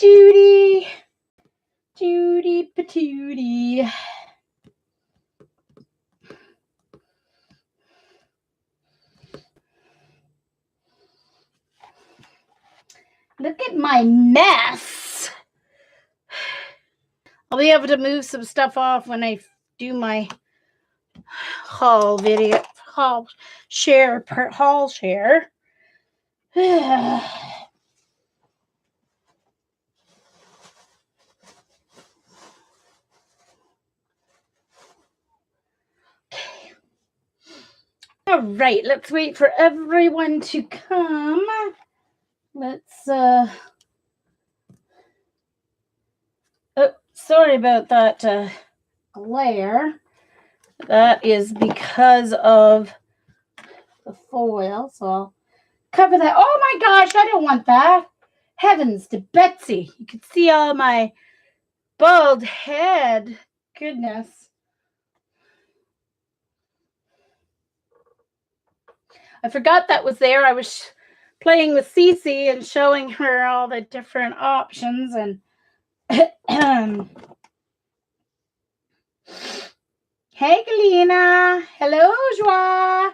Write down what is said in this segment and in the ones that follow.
Judy. Judy patootie. Look at my mess. I'll be able to move some stuff off when I do my haul video, haul share. All right, let's wait for everyone to come. Let's oh, sorry about that glare. That is because of the foil, so I'll cover that. Oh my gosh, I don't want that. Heavens to Betsy. You can see all my bald head. Goodness. I forgot that was there. I was playing with Cece and showing her all the different options. And hey, Galina. Hello, Joie.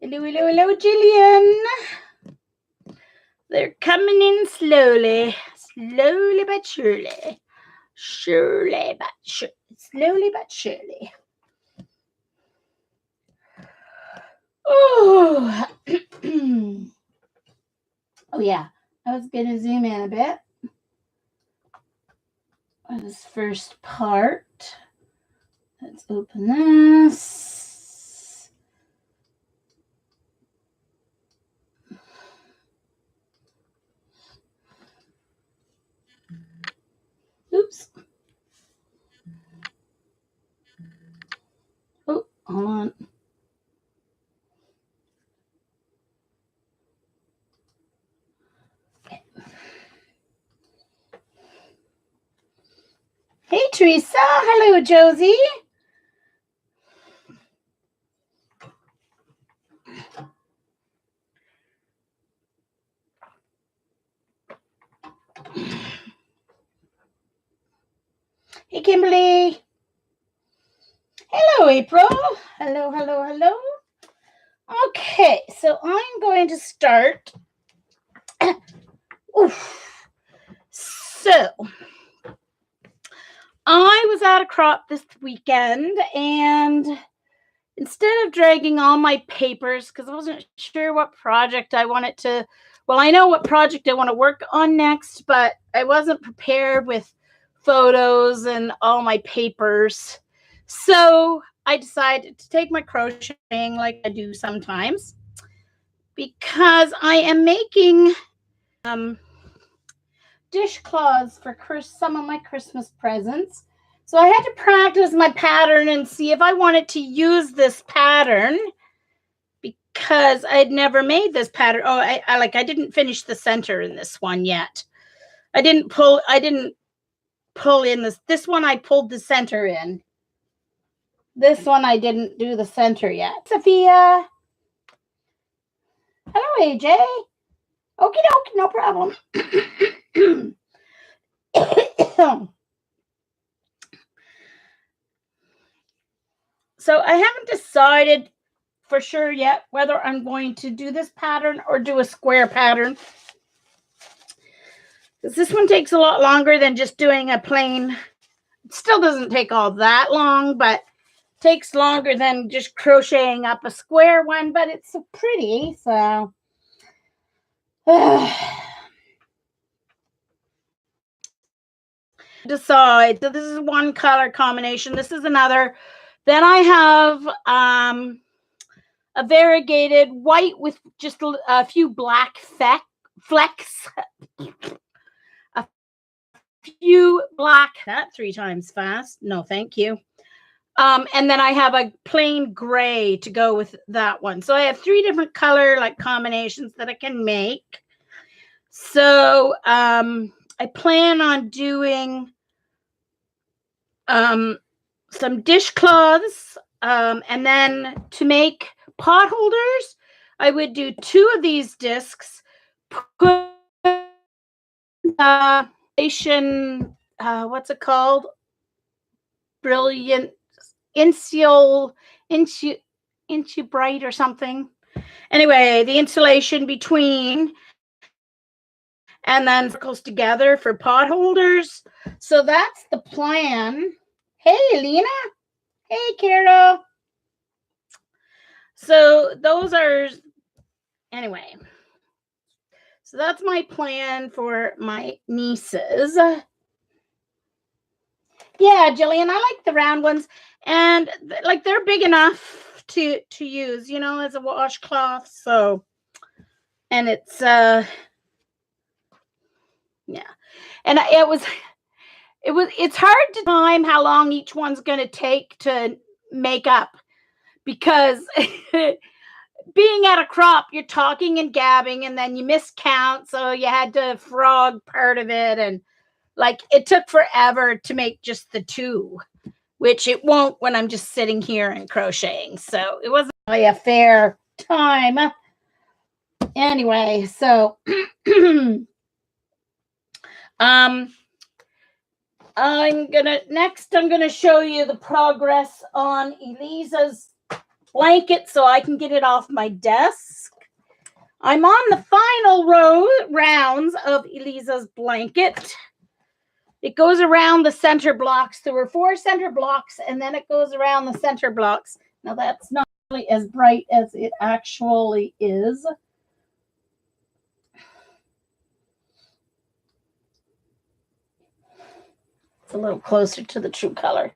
Hello, hello, hello, Jillian. They're coming in slowly. Slowly but surely. Surely but surely. Slowly but surely. Oh, oh yeah. I was going to zoom in a bit. This first part. Let's open this. Oops. Oh, hold on. Hey, Teresa. Hello, Josie. Hey, Kimberly. Hello, April. Hello, hello, hello. Okay, so I'm going to start. So, I was at a crop this weekend, and instead of dragging all my papers, because I wasn't sure what project I wanted to, well, I know what project I want to work on next, but I wasn't prepared with photos and all my papers. So I decided to take my crocheting like I do sometimes, because I am making dishcloths for some of my Christmas presents. So I had to practice my pattern and see if I wanted to use this pattern, because I'd never made this pattern. Oh, I didn't finish the center in this one yet. I didn't pull in this one. I pulled the center in. This one I didn't do the center yet. Sophia. Hello, AJ. Okie dokie, no problem. So I haven't decided for sure yet whether I'm going to do this pattern or do a square pattern. Because this one takes a lot longer than just doing a plain. It still doesn't take all that long, but takes longer than just crocheting up a square one, but it's so pretty, so. Decide. So this is one color combination. This is another. Then I have a variegated white with just a few black flecks. A few black. That 3 times fast. No, thank you. And then I have a plain gray to go with that one. So I have 3 different color combinations that I can make. So I plan on doing some dishcloths, and then to make pot holders, I would do 2 of these discs, put what's it called? Brilliant insul bright or something. Anyway, the insulation between, and then circles together for pot holders. So that's the plan. Hey, Lena. Hey, Carol. So those are, anyway. So that's my plan for my nieces. Yeah, Jillian, I like the round ones, and like they're big enough to use, you know, as a washcloth. So, and it's yeah, and it's hard to time how long each one's going to take to make up, because being at a crop, you're talking and gabbing, and then you miscount, so you had to frog part of it, and like it took forever to make just the two, which it won't when I'm just sitting here and crocheting. So it wasn't really a fair time. Anyway, so I'm gonna show you the progress on Elisa's blanket so I can get it off my desk. I'm on the final rounds of Elisa's blanket. It goes around the center blocks. There were 4 center blocks, and then it goes around the center blocks. Now that's not really as bright as it actually is. It's a little closer to the true color.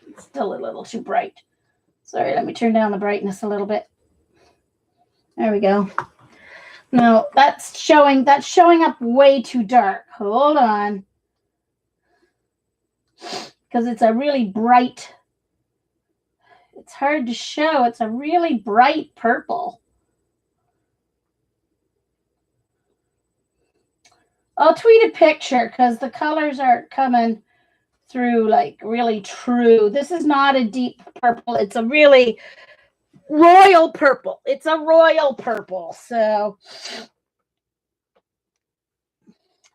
It's still a little too bright. Sorry, let me turn down the brightness a little bit. There we go. No, that's showing up way too dark. Hold on. Because it's a really bright, it's hard to show. It's a really bright purple. I'll tweet a picture because the colors aren't coming through like really true. This is not a deep purple. It's a really royal purple. It's a royal purple. So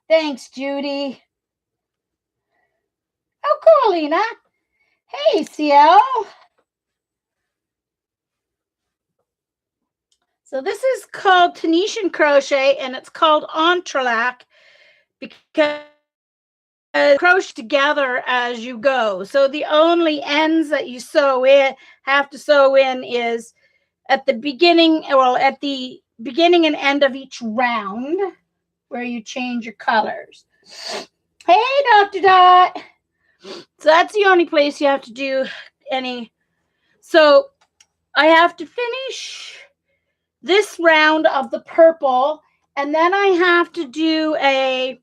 thanks, Judy. Oh, cool, Lena. Hey, CL. So this is called Tunisian crochet, and it's called entrelac because crochet together as you go. So the only ends that you have to sew in is at the beginning, well, at the beginning and end of each round where you change your colors. Hey, Dr. Dot. So that's the only place you have to do any. So I have to finish this round of the purple, and then I have to do a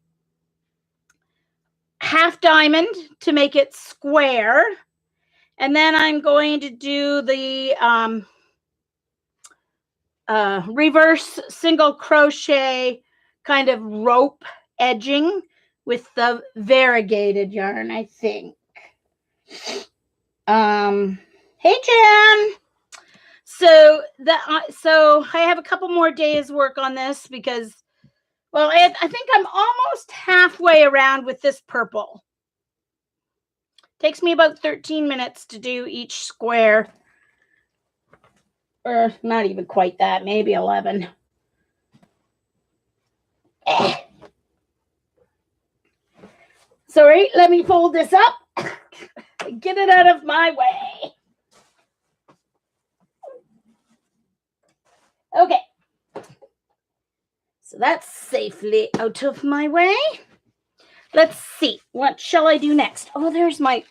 half diamond to make it square, and then I'm going to do the reverse single crochet kind of rope edging with the variegated yarn, I think. Hey, Jen. So I have a couple more days work on this because, well, I think I'm almost halfway around with this purple. Takes me about 13 minutes to do each square, or not even quite that, maybe 11. Sorry, let me fold this up. Get it out of my way. Okay. So that's safely out of my way. Let's see. What shall I do next? Oh, there's my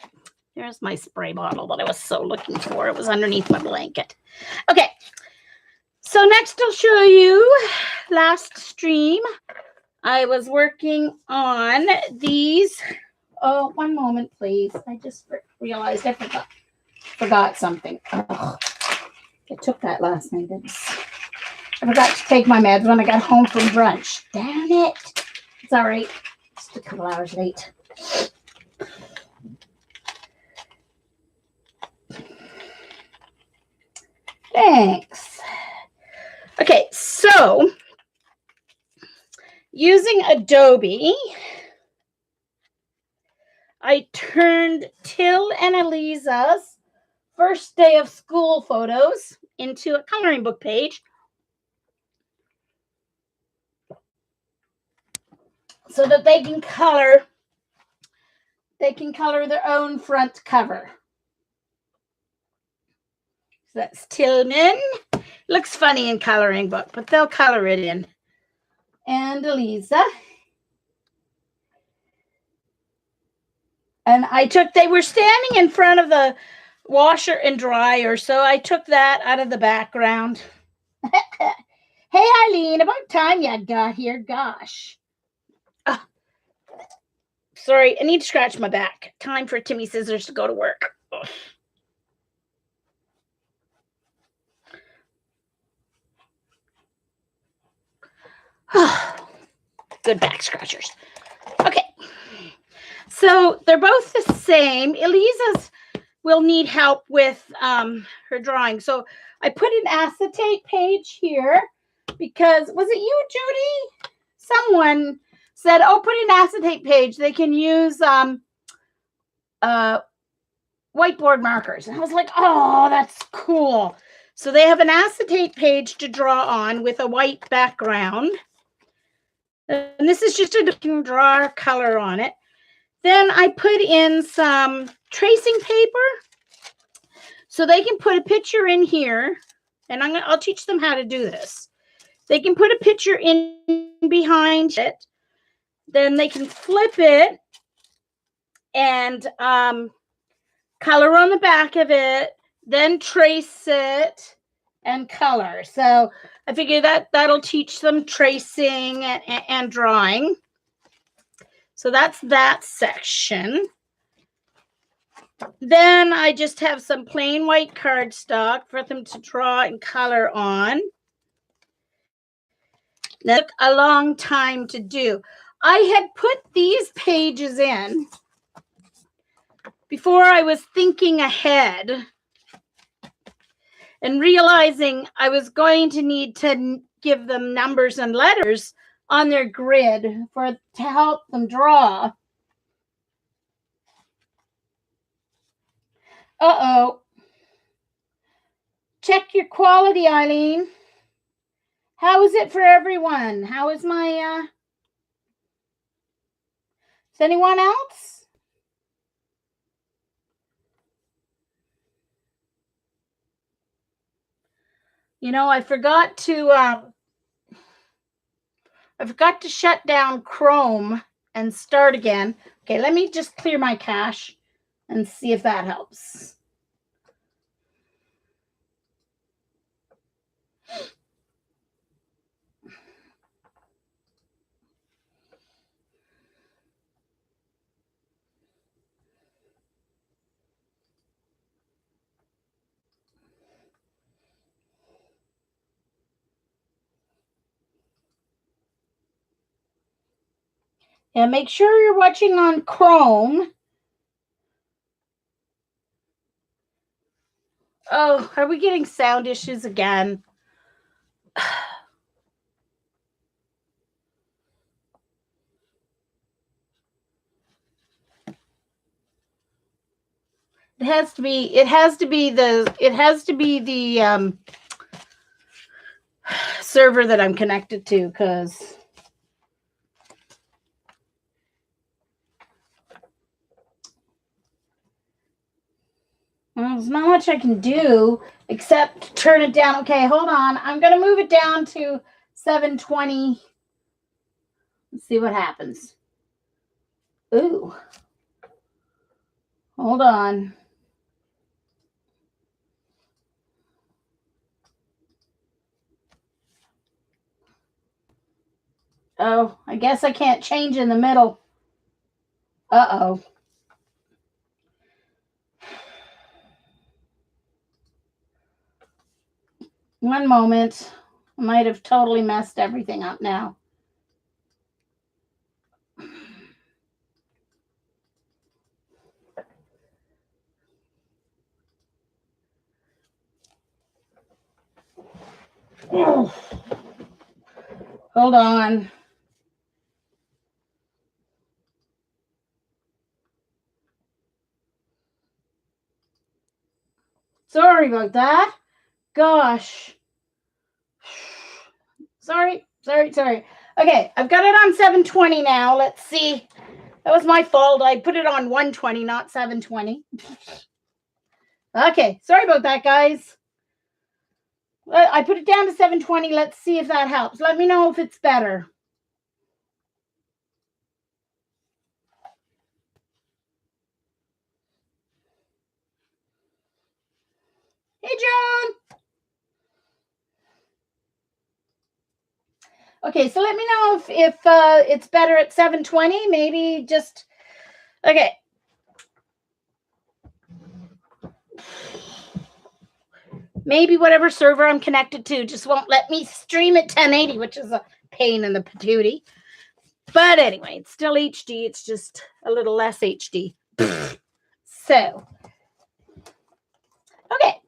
spray bottle that I was so looking for. It was underneath my blanket. Okay. So next I'll show you last stream. I was working on these. Oh, one moment, please. I just realized I forgot something. Oh, I took that last night. I forgot to take my meds when I got home from brunch. Damn it. It's all right. Just a couple hours late. Thanks. Okay, so using Adobe, I turned Till and Eliza's first day of school photos into a coloring book page so that they can color their own front cover. So that's Tillman. Looks funny in coloring book, but they'll color it in. And Eliza. And they were standing in front of the washer and dryer, so I took that out of the background. Hey, Eileen, about time you got here. Gosh. Sorry, I need to scratch my back. Time for Timmy Scissors to go to work. Good back scratchers. Okay. So they're both the same. Eliza's will need help with her drawing. So I put an acetate page here because, was it you, Judy? Someone said, oh, put an acetate page. They can use whiteboard markers. And I was like, oh, that's cool. So they have an acetate page to draw on with a white background. And this is just a draw color on it. Then I put in some tracing paper so they can put a picture in here. And I'll teach them how to do this. They can put a picture in behind it. Then they can flip it and color on the back of it, then trace it and color. So I figure that'll teach them tracing and drawing. So that's that section. Then I just have some plain white cardstock for them to draw and color on. That took a long time to do. I had put these pages in before I was thinking ahead and realizing I was going to need to give them numbers and letters on their grid to help them draw. Uh-oh. Check your quality, Eileen. How is it for everyone? How is my, is anyone else? You know, I forgot to shut down Chrome and start again. Okay, let me just clear my cache and see if that helps. And make sure you're watching on Chrome. Oh, are we getting sound issues again? It has to be the server that I'm connected to, because there's not much I can do except turn it down. Okay, hold on. I'm going to move it down to 720. Let's see what happens. Ooh. Hold on. Oh, I guess I can't change in the middle. Uh-oh. One moment. I might have totally messed everything up now. Oh. Hold on. Sorry about that. Gosh. Sorry. Okay, I've got it on 720 now. Let's see. That was my fault. I put it on 120, not 720. Okay, sorry about that, guys. I put it down to 720. Let's see if that helps. Let me know if it's better. Hey, Joan. Okay, so let me know if it's better at 720. Maybe just, okay. Maybe whatever server I'm connected to just won't let me stream at 1080, which is a pain in the patootie. But anyway, it's still HD. It's just a little less HD. So, okay.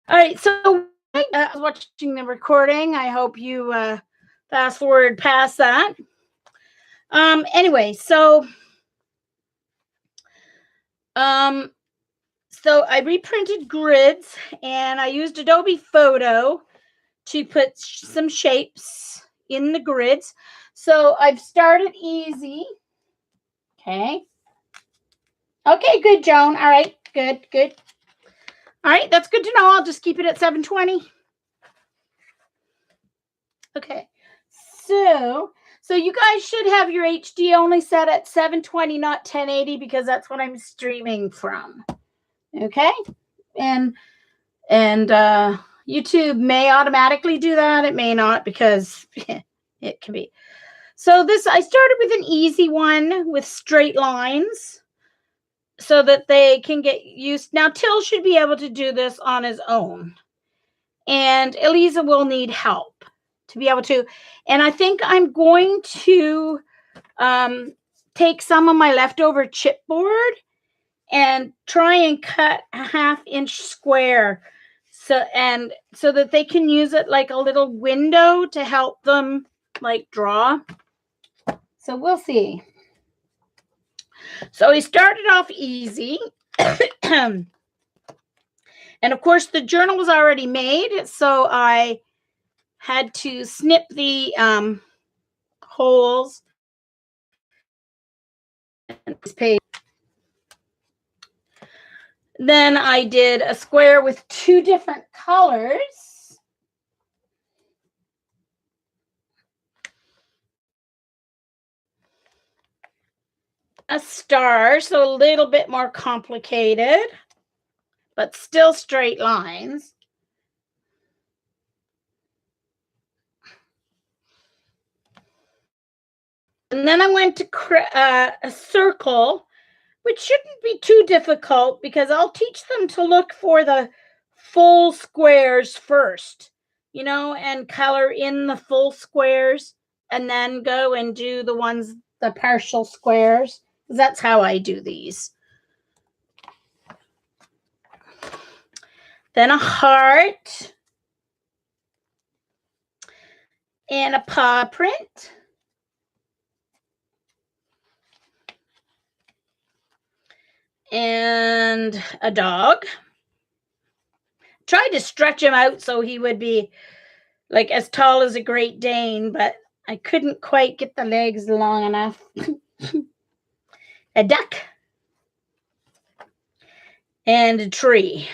All right, so I was watching the recording. I hope you fast forward past that. Anyway, so I reprinted grids and I used Adobe Photo to put some shapes in the grids. So I've started easy. Okay. Okay, good, Joan. All right, good. All right, that's good to know. I'll just keep it at 720. Okay, so you guys should have your HD only set at 720, not 1080, because that's what I'm streaming from. Okay, and YouTube may automatically do that. It may not, because it can be. So I started with an easy one with straight lines so that they can get used. Now, Till should be able to do this on his own. And Eliza will need help to be able to. And I think I'm going to take some of my leftover chipboard and try and cut a 1/2 inch square so that they can use it like a little window to help them like draw. So we'll see. So he started off easy. And of course the journal was already made, so I had to snip the holes in this page. Then I did a square with 2 different colors. A star, so a little bit more complicated, but still straight lines. And then I went to a circle, which shouldn't be too difficult because I'll teach them to look for the full squares first, you know, and color in the full squares and then go and do the partial squares. That's how I do these. Then a heart and a paw print. And a dog. Tried to stretch him out so he would be like as tall as a Great Dane, but I couldn't quite get the legs long enough. A duck and a tree.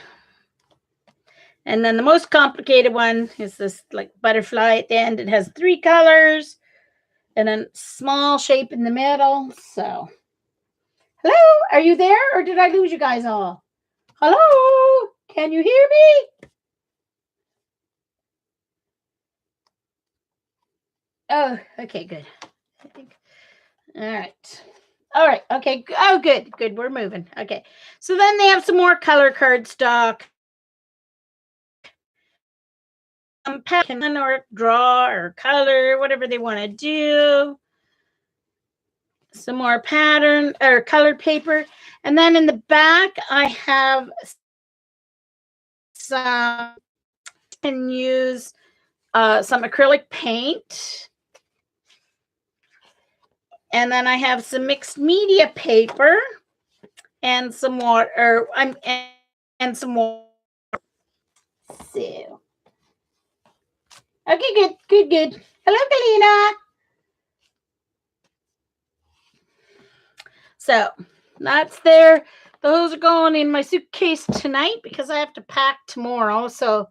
And then the most complicated one is this like butterfly at the end. It has 3 colors and a small shape in the middle. So, hello, are you there or did I lose you guys all? Hello, can you hear me? Oh, okay, good. I think. All right. Okay. Oh, good. We're moving. Okay. So then they have some more color cardstock. Pen or draw or color, whatever they want to do. Some more pattern or colored paper. And then in the back, I have some, can use some acrylic paint. And then I have some mixed media paper and some water. and some more. So, okay, good. Hello, Galina. So that's there. Those are going in my suitcase tonight because I have to pack tomorrow. So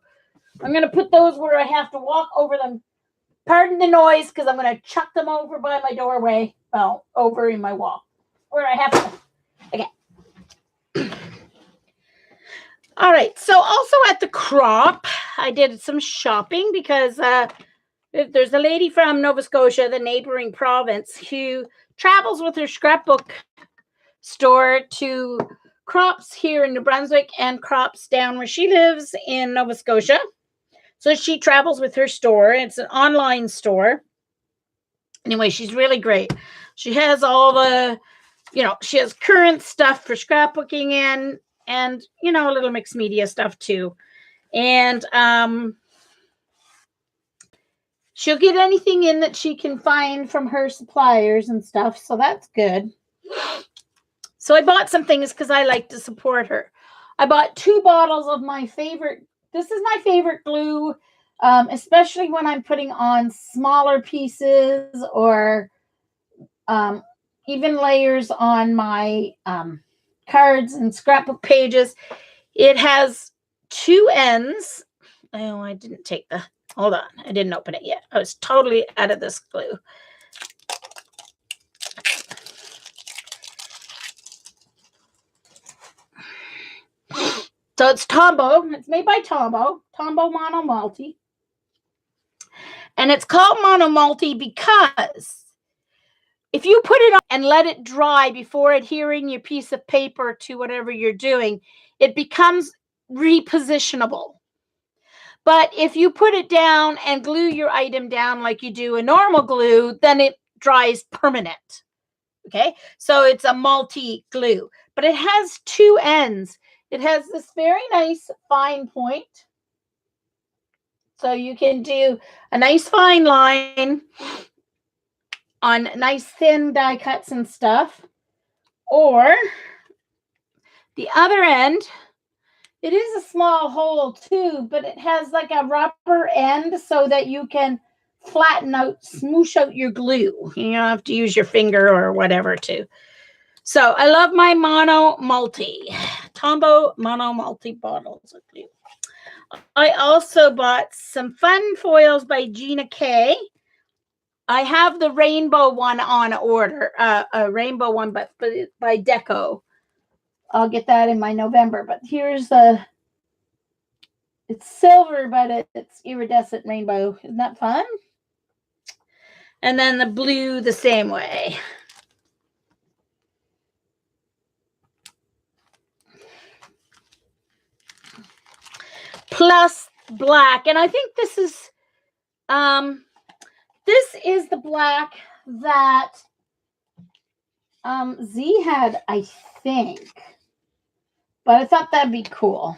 I'm going to put those where I have to walk over them. Pardon the noise because I'm going to chuck them over by my doorway. Well, over in my wall where I have to. Okay. All right. So also at the Crop, I did some shopping because there's a lady from Nova Scotia, the neighboring province, who travels with her scrapbook store to Crops here in New Brunswick and Crops down where she lives in Nova Scotia. So she travels with her store. It's an online store. Anyway, she's really great. She has all the, she has current stuff for scrapbooking in and, a little mixed media stuff too. And she'll get anything in that she can find from her suppliers and stuff. So that's good. So I bought some things because I like to support her. I bought 2 bottles of my favorite. This is my favorite glue, especially when I'm putting on smaller pieces or even layers on my cards and scrapbook pages. It has 2 ends. Oh, I didn't take the, hold on. I didn't open it yet. I was totally out of this glue. So it's Tombow. It's made by Tombow. Tombow Mono Multi. And it's called Mono Multi because if you put it on and let it dry before adhering your piece of paper to whatever you're doing, it becomes repositionable. But if you put it down and glue your item down like you do a normal glue, then it dries permanent. Okay, so it's a multi-glue, but it has 2 ends. It has this very nice fine point. So you can do a nice fine line on nice thin die cuts and stuff. Or the other end, it is a small hole too, but it has like a rubber end so that you can flatten out, smoosh out your glue. You don't have to use your finger or whatever to. So I love my Mono Multi. Tombow Mono Multi bottles of glue. I also bought some fun foils by Gina K. I have the rainbow one on order, a rainbow one, but by Deco. I'll get that in my November. But here's it's silver, but it's iridescent rainbow. Isn't that fun? And then the blue the same way. Plus black. And I think this is the black that Z had, I think. But I thought that'd be cool.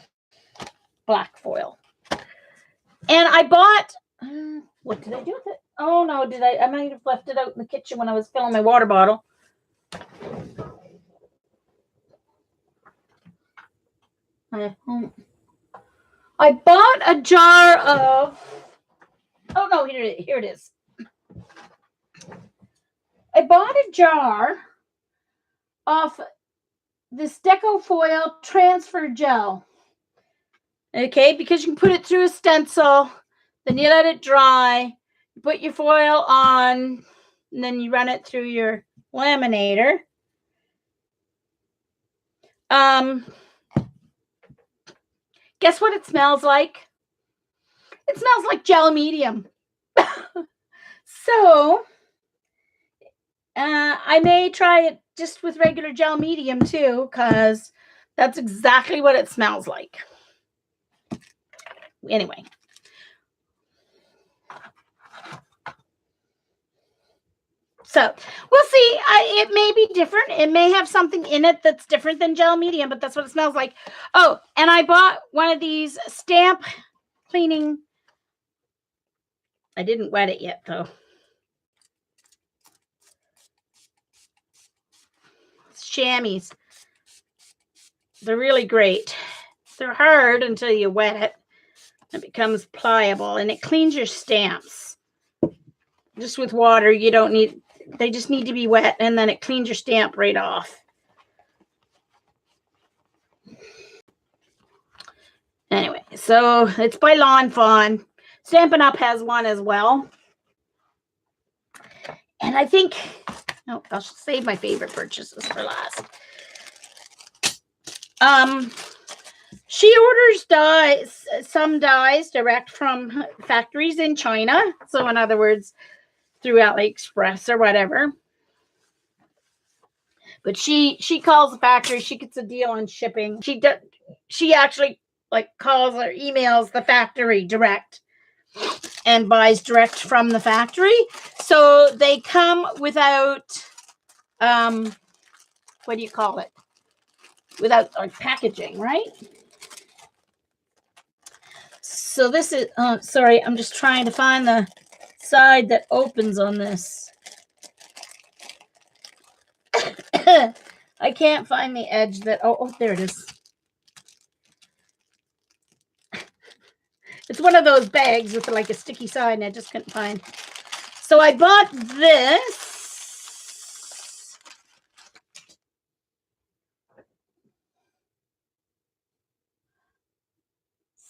Black foil. And I bought, what did I do with it? Oh no, I might have left it out in the kitchen when I was filling my water bottle. I bought a jar of, oh no, here it is. I bought a jar of this Deco Foil transfer gel. Okay, because you can put it through a stencil, then you let it dry, you put your foil on, and then you run it through your laminator. Guess what it smells like? It smells like gel medium. So, I may try it just with regular gel medium too, because that's exactly what it smells like. Anyway. So we'll see. It may be different. It may have something in it that's different than gel medium, but that's what it smells like. Oh, and I bought one of these stamp cleaning. I didn't wet it yet, though. It's chamois. They're really great. They're hard until you wet it. It becomes pliable and it cleans your stamps. Just with water, you don't need, they just need to be wet and then it cleans your stamp right off. Anyway, so it's by Lawn Fawn. Stampin' Up! Has one as well. And I think, no, I'll save my favorite purchases for last. She orders dies, some dies direct from factories in China. So in other words, through AliExpress or whatever. But she calls the factory. She gets a deal on shipping. She actually like calls or emails the factory direct and buys direct from the factory. So they come without, what do you call it? Without like packaging, right? So this is, sorry, I'm just trying to find the side that opens on this. I can't find the edge that, oh, there it is. It's one of those bags with like a sticky side and I just couldn't find. So I bought this.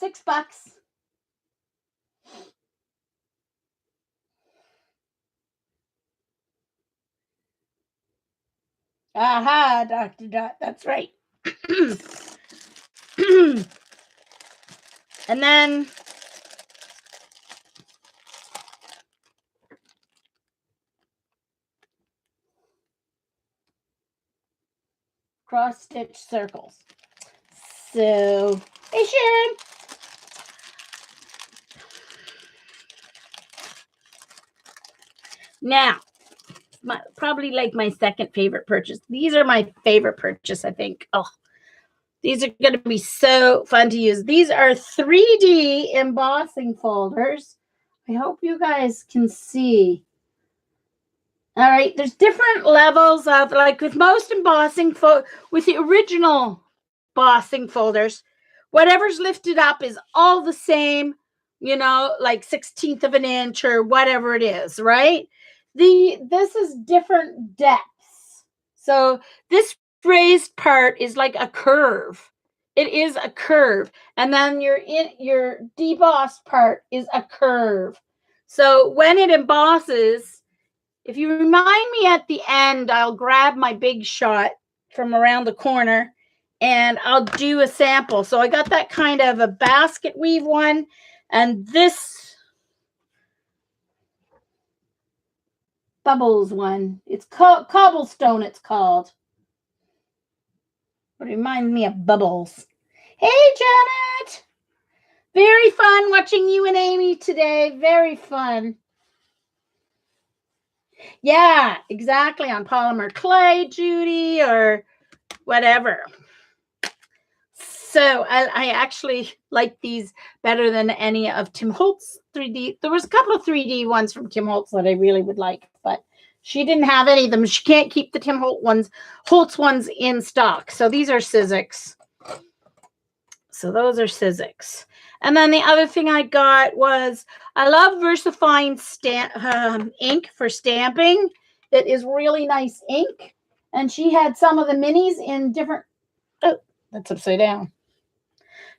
$6. Aha, Dr. Dot, that's right. And then cross stitch circles. So, hey Sharon. Now, probably like my second favorite purchase. These are my favorite purchase, I think. Oh, these are going to be so fun to use. These are 3D embossing folders. I hope you guys can see. All right, there's different levels of, like with most embossing, with the original embossing folders, whatever's lifted up is all the same, you know, like 1/16 of an inch or whatever it is, right? This is different depths. So this raised part is like a curve. It is a curve. And then your debossed part is a curve. So when it embosses, if you remind me at the end, I'll grab my big shot from around the corner and I'll do a sample. So I got that kind of a basket weave one and this bubbles one. It's called cobblestone, it's called. But it reminds me of bubbles. Hey, Janet. Very fun watching you and Amy today. Very fun. Yeah, exactly. On polymer clay, Judy, or whatever. So I actually like these better than any of Tim Holtz 3D. There was a couple of 3D ones from Tim Holtz that I really would like, but she didn't have any of them. She can't keep the Tim Holtz ones in stock. So these are Sizzix. So those are Sizzix. And then the other thing I got was, I love VersaFine ink for stamping. It is really nice ink. And she had some of the minis in different, oh, that's upside down.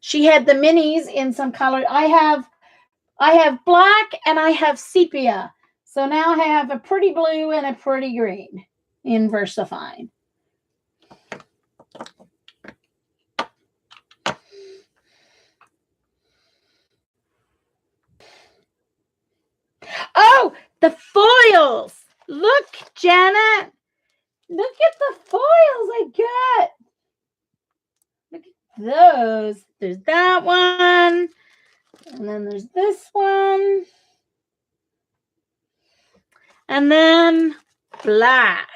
She had the minis in some color. I have black and I have sepia. So now I have a pretty blue and a pretty green in VersaFine. Oh, the foils. Look, Janet. Look at the foils I got. Look at those. There's that one. And then there's this one. And then black.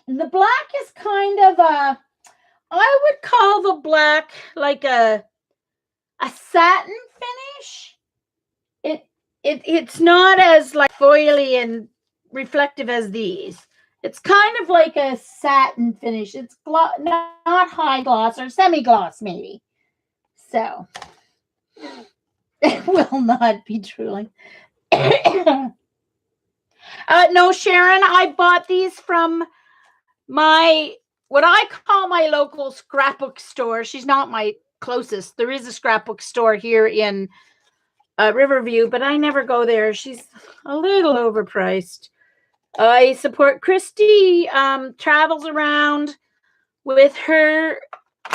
The black is kind of a, I would call the black like a satin finish. It's not as like foily and reflective as these. It's kind of like a satin finish. It's not high gloss or semi-gloss maybe. So it will not be truly. No, Sharon, I bought these from what I call my local scrapbook store. She's not my closest. There is a scrapbook store here in Riverview, but I never go there. She's a little overpriced. I support Christy. Travels around with her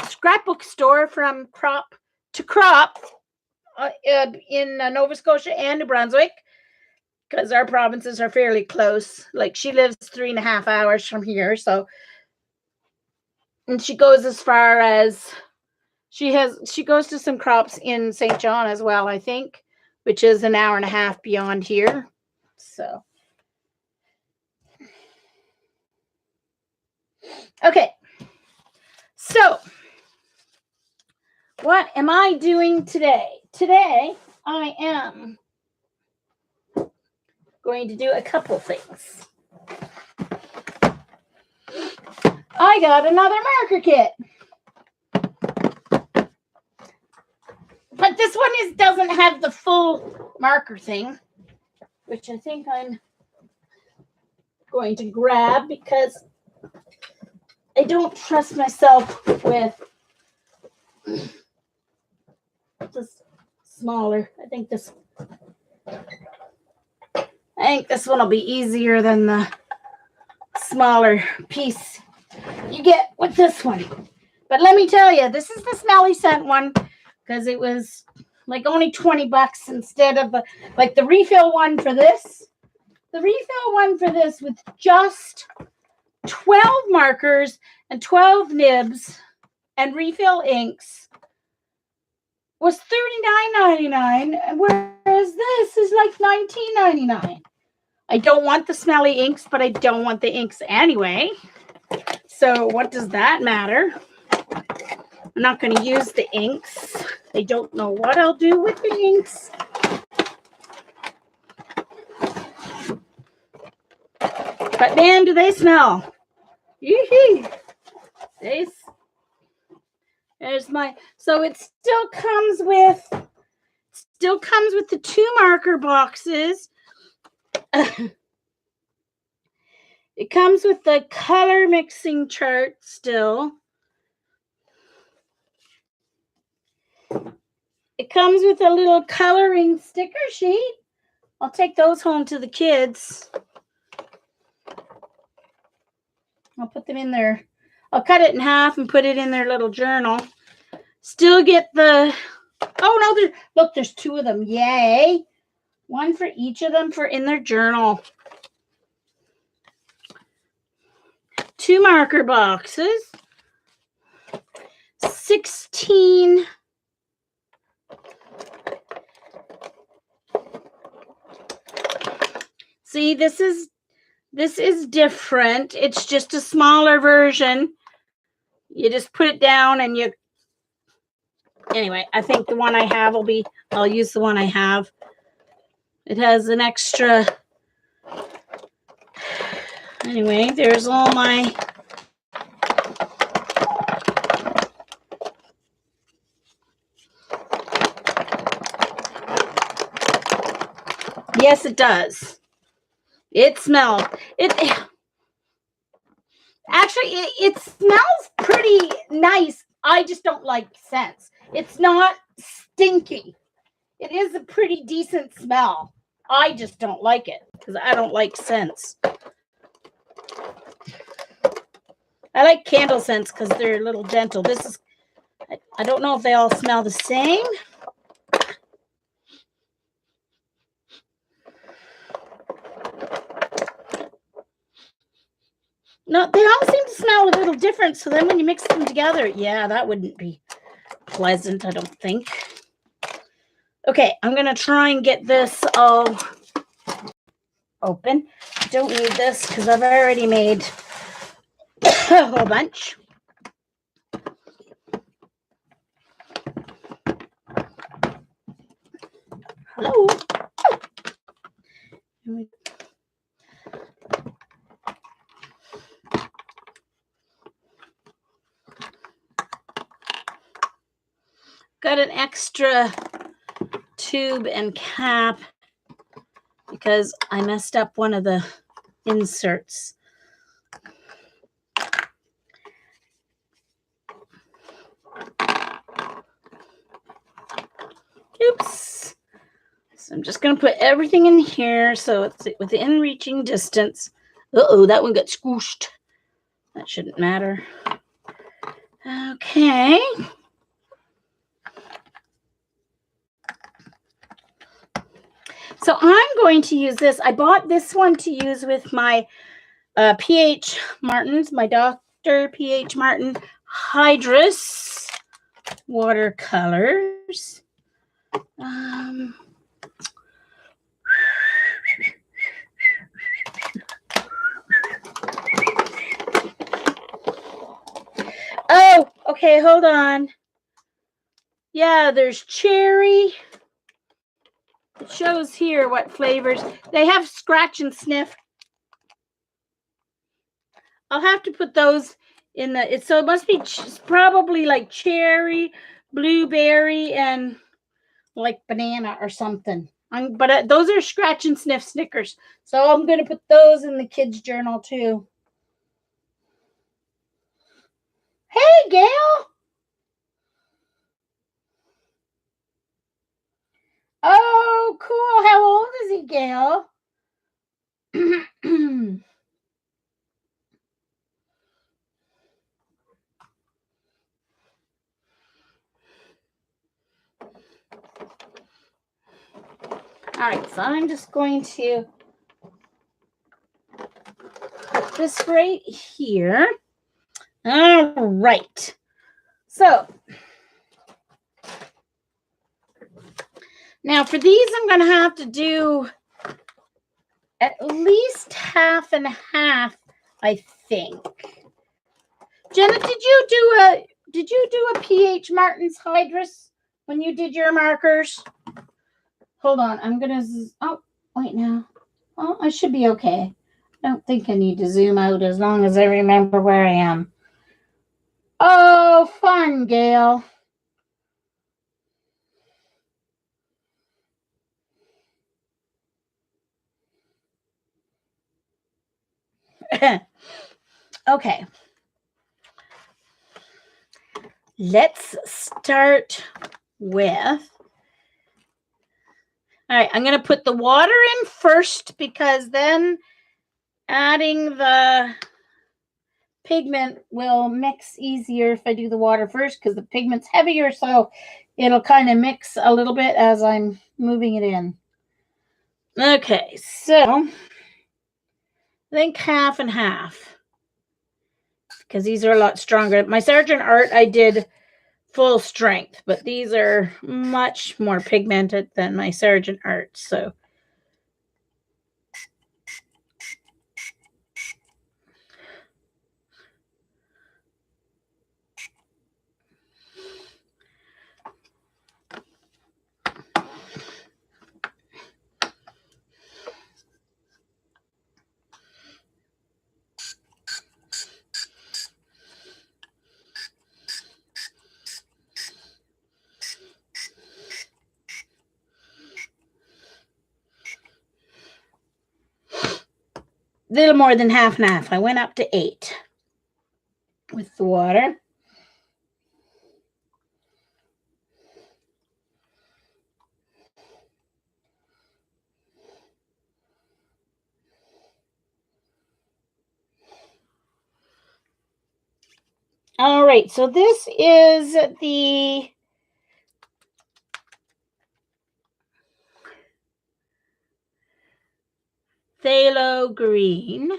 scrapbook store from crop to crop in Nova Scotia and New Brunswick, because our provinces are fairly close. Like, she lives 3.5 hours from here, so, and she goes as far as she goes to some crops in St. John as well, I think, which is 1.5 hours beyond here. So okay, so what am I doing today? Today I am going to do a couple things. I got another marker kit, but this one doesn't have the full marker thing, which I think I'm going to grab because I don't trust myself with this smaller. I think this one will be easier than the smaller piece you get with this one. But let me tell you, this is the smelly scent one, because it was like only $20 instead of the refill one for this. The refill one for this with just 12 markers and 12 nibs and refill inks was $39.99, whereas this is like $19.99. I don't want the smelly inks, but I don't want the inks anyway. So what does that matter? I'm not going to use the inks. I don't know what I'll do with the inks. But man, do they smell. Yee-hee. There's my, so it still comes with the 2 marker boxes. It comes with the color mixing chart still. It comes with a little coloring sticker sheet. I'll take those home to the kids. I'll put them in there. I'll cut it in half and put it in their little journal. Still get the, oh no, look, there's 2 of them. Yay. One for each of them for in their journal. 2 marker boxes. 16 See, this is different. It's just a smaller version. You just put it down and you, anyway, I think the one I have I'll use the one I have. It has an extra, anyway, there's all my, yes, it does. It smells. Actually, it smells pretty nice. I just don't like scents. It's not stinky. It is a pretty decent smell. I just don't like it because I don't like scents. I like candle scents because they're a little gentle. This is, I don't know if they all smell the same. No, they all seem to smell a little different. So then when you mix them together, yeah, that wouldn't be pleasant, I don't think. Okay, I'm going to try and get this all open. I don't need this because I've already made a whole bunch. Hello. got an extra tube and cap because I messed up one of the inserts. Oops. So I'm just going to put everything in here so it's within reaching distance. Uh-oh, that one got squooshed. That shouldn't matter. Okay. So I'm going to use this. I bought this one to use with my P.H. Martin's, my Dr. P.H. Martin Hydrus watercolors. Oh, okay, hold on. Yeah, there's cherry. It shows here what flavors. They have scratch and sniff. I'll have to put those in the, so it must be probably like cherry, blueberry, and like banana or something. But those are scratch and sniff Snickers. So I'm going to put those in the kids' journal too. Hey, Gail. Oh, cool. How old is he, Gail? All right, so I'm just going to put this right here. All right. So now for these, I'm going to have to do at least half and half, I think. Jenna, did you do a P.H. Martin's Hydrus when you did your markers? Hold on, I'm gonna. Oh, wait now. Oh, I should be okay. I don't think I need to zoom out as long as I remember where I am. Oh, fun, Gail. Okay. Let's start with. All right, I'm going to put the water in first because then adding the pigment will mix easier if I do the water first because the pigment's heavier, so it'll kind of mix a little bit as I'm moving it in. Okay, so I think half and half because these are a lot stronger. My Sergeant Art, I did full strength, but these are much more pigmented than my Sergeant Art, so. Little more than half and half. I went up to 8 with the water. All right, so this is the phthalo green.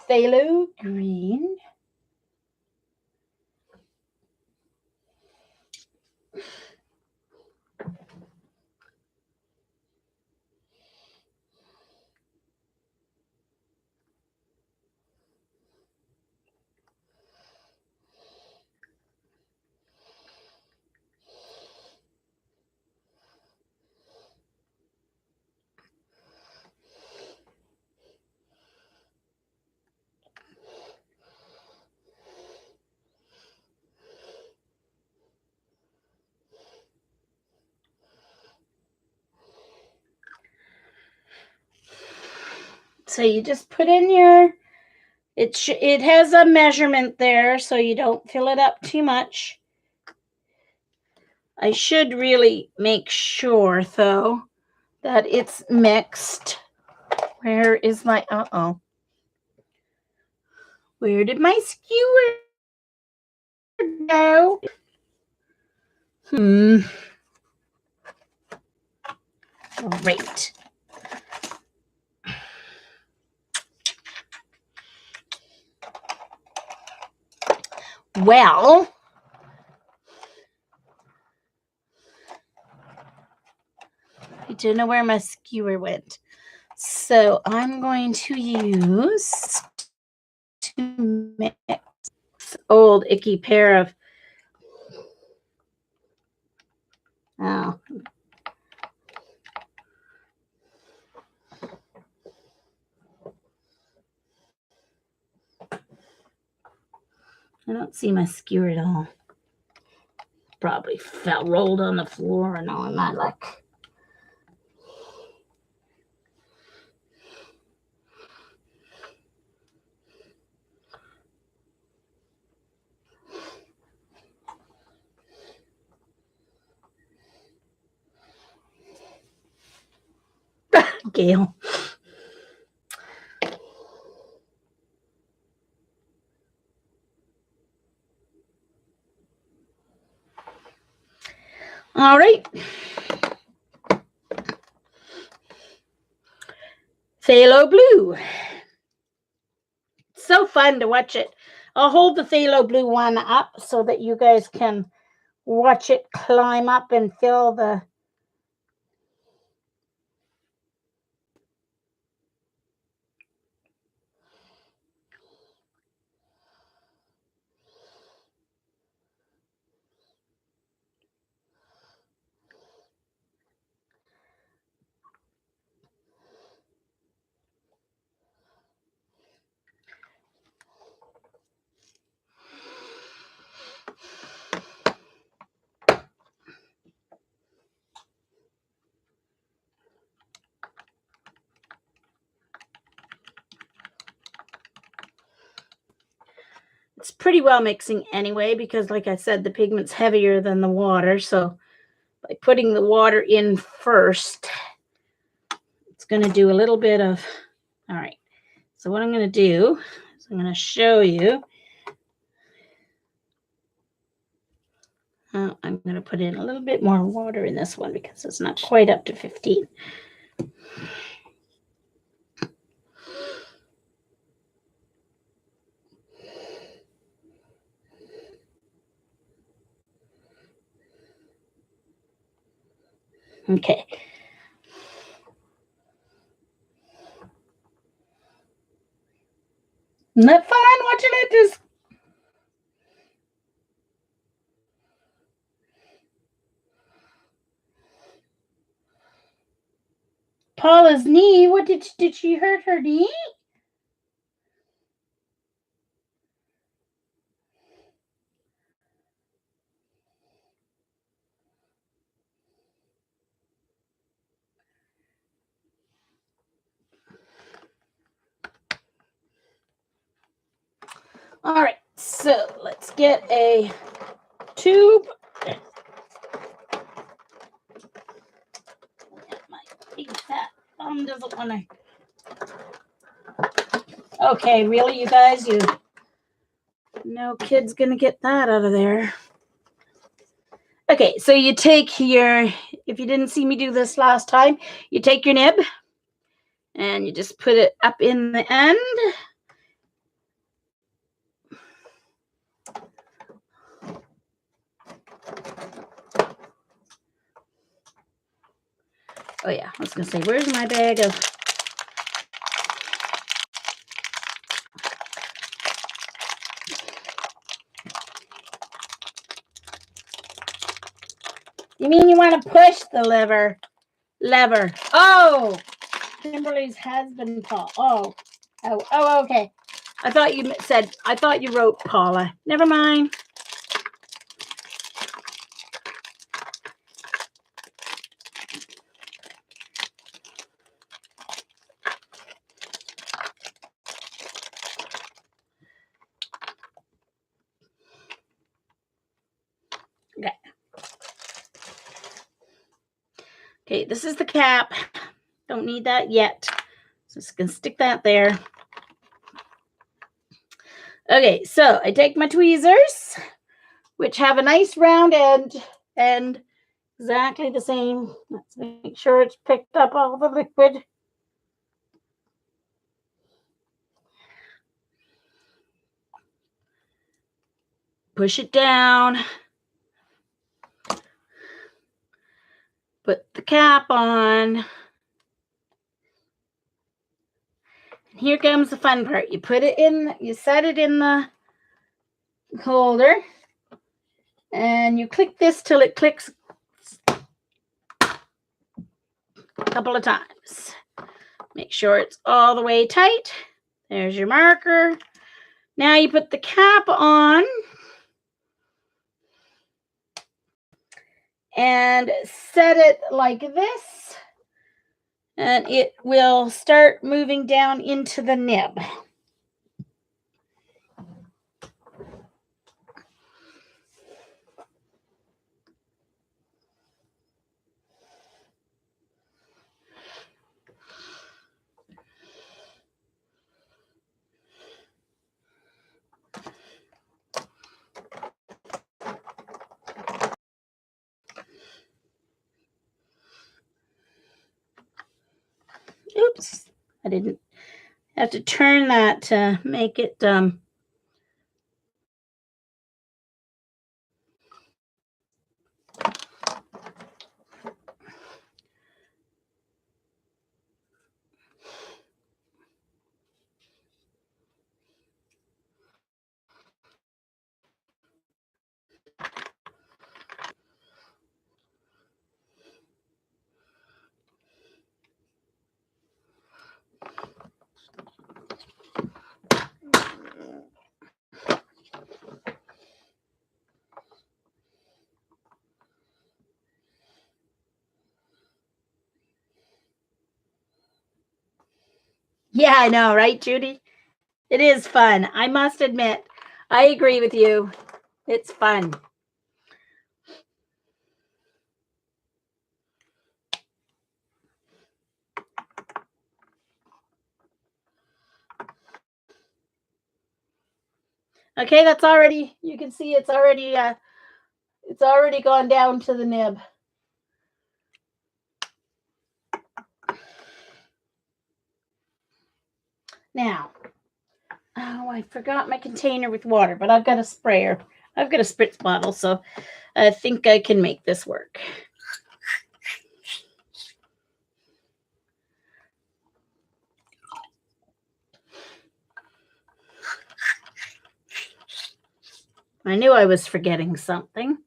Phthalo green. So you just put in your, it has a measurement there, so you don't fill it up too much. I should really make sure, though, that it's mixed. Where is my, where did my skewer go? Great. Well, I don't know where my skewer went. So I'm going to use to mix this old icky pair of, oh, I don't see my skewer at all. Probably rolled on the floor and all my luck. Gail. All right. Phthalo blue. So fun to watch it. I'll hold the phthalo blue one up so that you guys can watch it climb up and fill the. It's pretty well mixing anyway, because like I said, the pigment's heavier than the water. So by putting the water in first, it's going to do a little bit of, all right. So what I'm going to do is I'm going to show you. I'm going to put in a little bit more water in this one because it's not quite up to 15. Okay. Isn't that fun watching it just. Paula's knee. What did she hurt her knee? All right, so let's get a tube. My big fat thumb doesn't want to. Okay, really, you guys? No kid's gonna get that out of there. Okay, so you take your, if you didn't see me do this last time, you take your nib and you just put it up in the end. Oh yeah, I was gonna say, where's my bag of. You mean you want to push the lever? Oh, Kimberly's husband, Paul. Oh, okay. I thought you wrote Paula. Never mind. Okay, this is the cap. Don't need that yet. So just gonna stick that there. Okay, so I take my tweezers, which have a nice round end and exactly the same. Let's make sure it's picked up all the liquid. Push it down. Put the cap on. And here comes the fun part. You put it in, you set it in the holder, and you click this till it clicks a couple of times. Make sure it's all the way tight. There's your marker. Now you put the cap on and set it like this, and it will start moving down into the nib. Oops, I didn't have to turn that to make it yeah, I know, right, Judy? It is fun. I must admit, I agree with you. It's fun. Okay, that's already, you can see it's already gone down to the nib. Now, oh, I forgot my container with water, but I've got a sprayer. I've got a spritz bottle, so I think I can make this work. I knew I was forgetting something.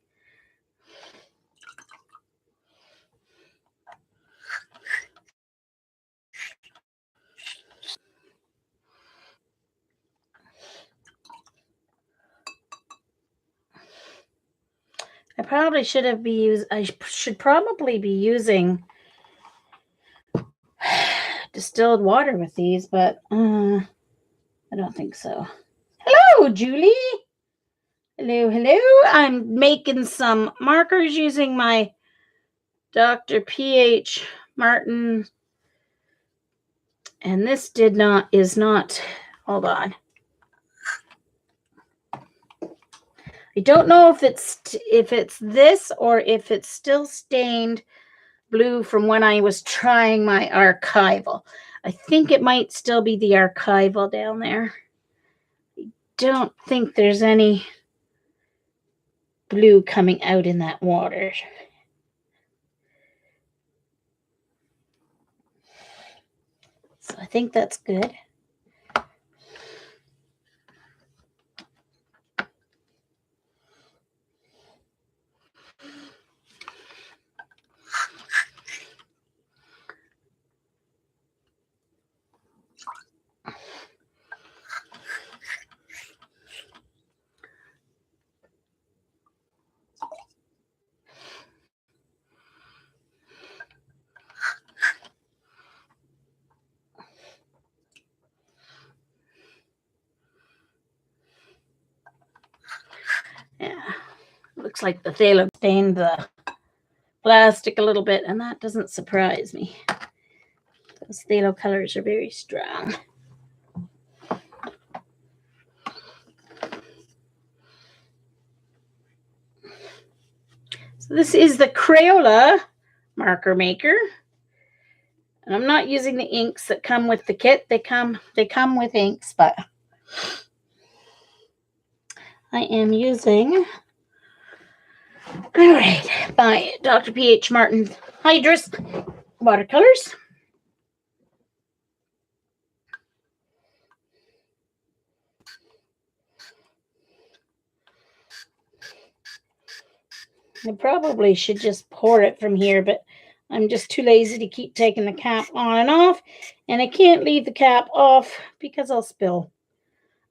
I should probably be using distilled water with these, but I don't think so. Hello, Julie. Hello, hello. I'm making some markers using my Dr. P.H. Martin. And this is not, hold on. I don't know if it's this or if it's still stained blue from when I was trying my archival. I think it might still be the archival down there. I don't think there's any blue coming out in that water. So I think that's good. Yeah, looks like the phthalo stained the plastic a little bit, and that doesn't surprise me. Those phthalo colors are very strong. So this is the Crayola marker maker. And I'm not using the inks that come with the kit. They come with inks, but I am using, all right, by Dr. P.H. Martin Hydrus watercolors. I probably should just pour it from here, but I'm just too lazy to keep taking the cap on and off, and I can't leave the cap off because I'll spill.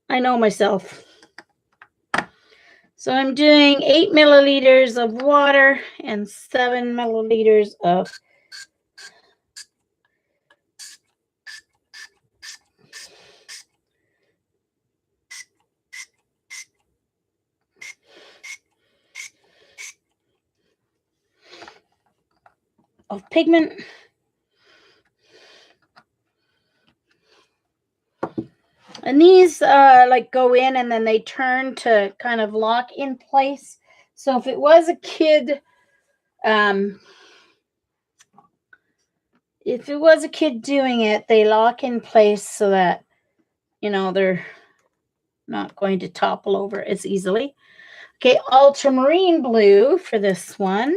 I know myself. So I'm doing 8 milliliters of water and 7 milliliters of pigment. And these like go in and then they turn to kind of lock in place. So if it was a kid, doing it, they lock in place so that, you know, they're not going to topple over as easily. Okay, ultramarine blue for this one.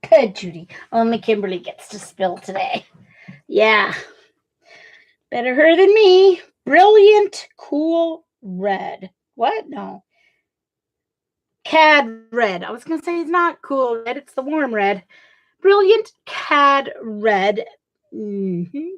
Good, Judy. Only Kimberly gets to spill today. Yeah. Better her than me. Brilliant, cool red. What? No. Cad red. I was going to say it's not cool red. It's the warm red. Brilliant cad red. Mm-hmm.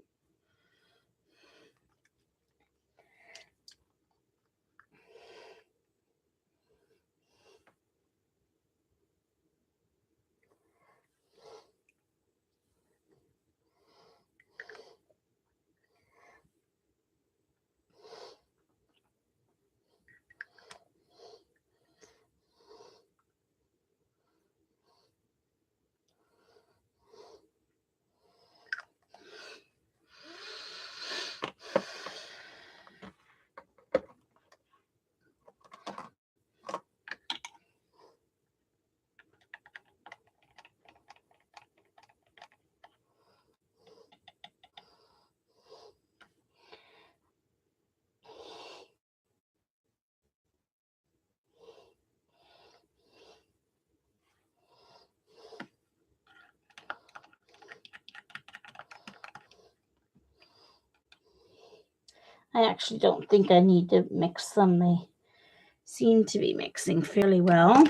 I actually don't think I need to mix them. They seem to be mixing fairly well.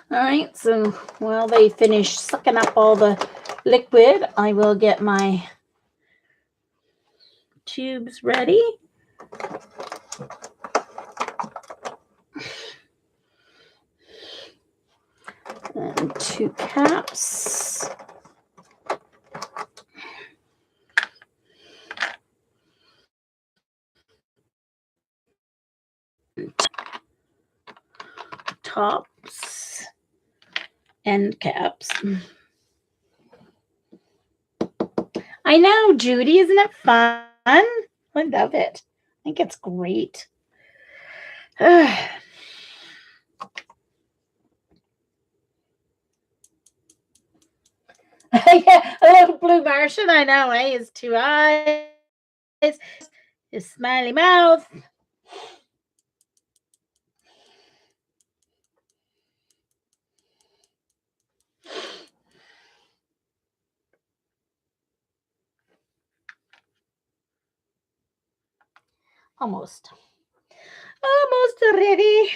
All right, so while they finish sucking up all the liquid, I will get my tubes ready. And 2 caps. tops, end caps. I know, Judy, isn't it fun? I love it. I think it's great. Yeah, a little blue Martian, I know, eh? His two eyes, his smiley mouth. Almost ready.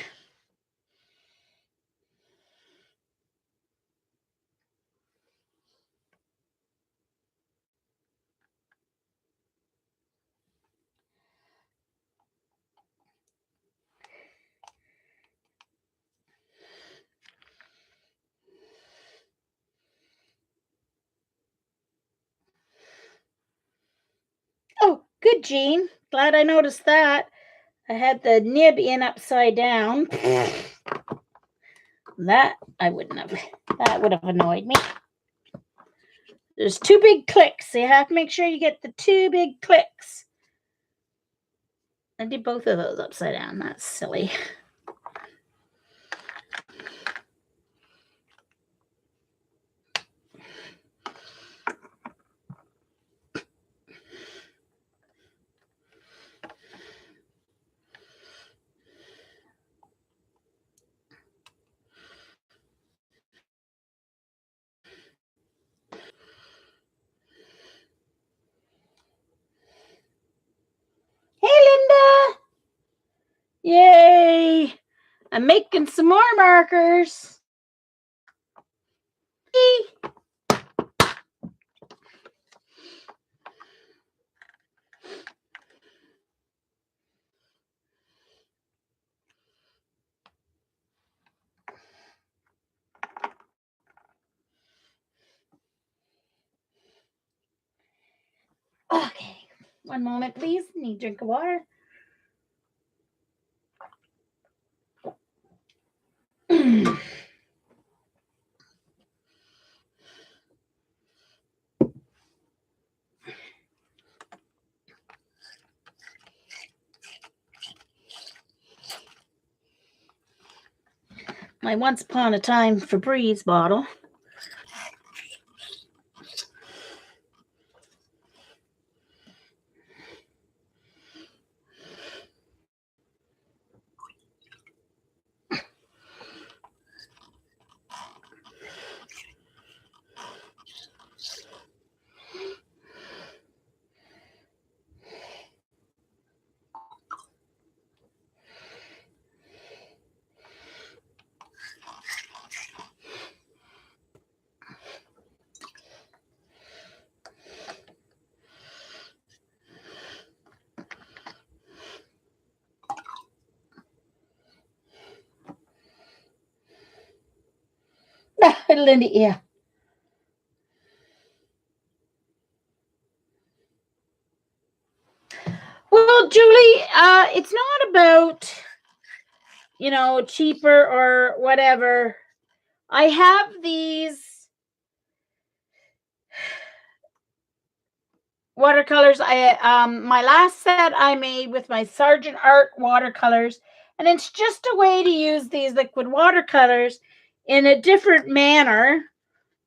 Oh, good, Jean. Glad I noticed that. I had the nib in upside down. That I wouldn't have. That would have annoyed me. There's two big clicks. So you have to make sure you get the two big clicks. I did both of those upside down. That's silly. Hey, Linda. Yay. I'm making some more markers. Okay. One moment, please. Need a drink of water. My Once Upon a Time Febreze bottle. Linda, yeah. Well, Julie, it's not about, cheaper or whatever. I have these watercolors. My last set I made with my Sargent Art watercolors, and it's just a way to use these liquid watercolors in a different manner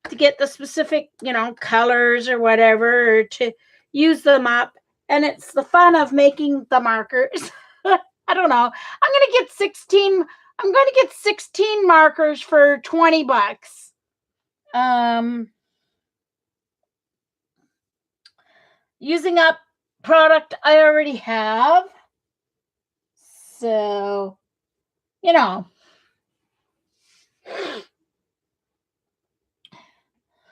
to get the specific, colors or whatever, or to use them up. And it's the fun of making the markers. I don't know. I'm going to get 16 markers for $20. Using up product I already have. So,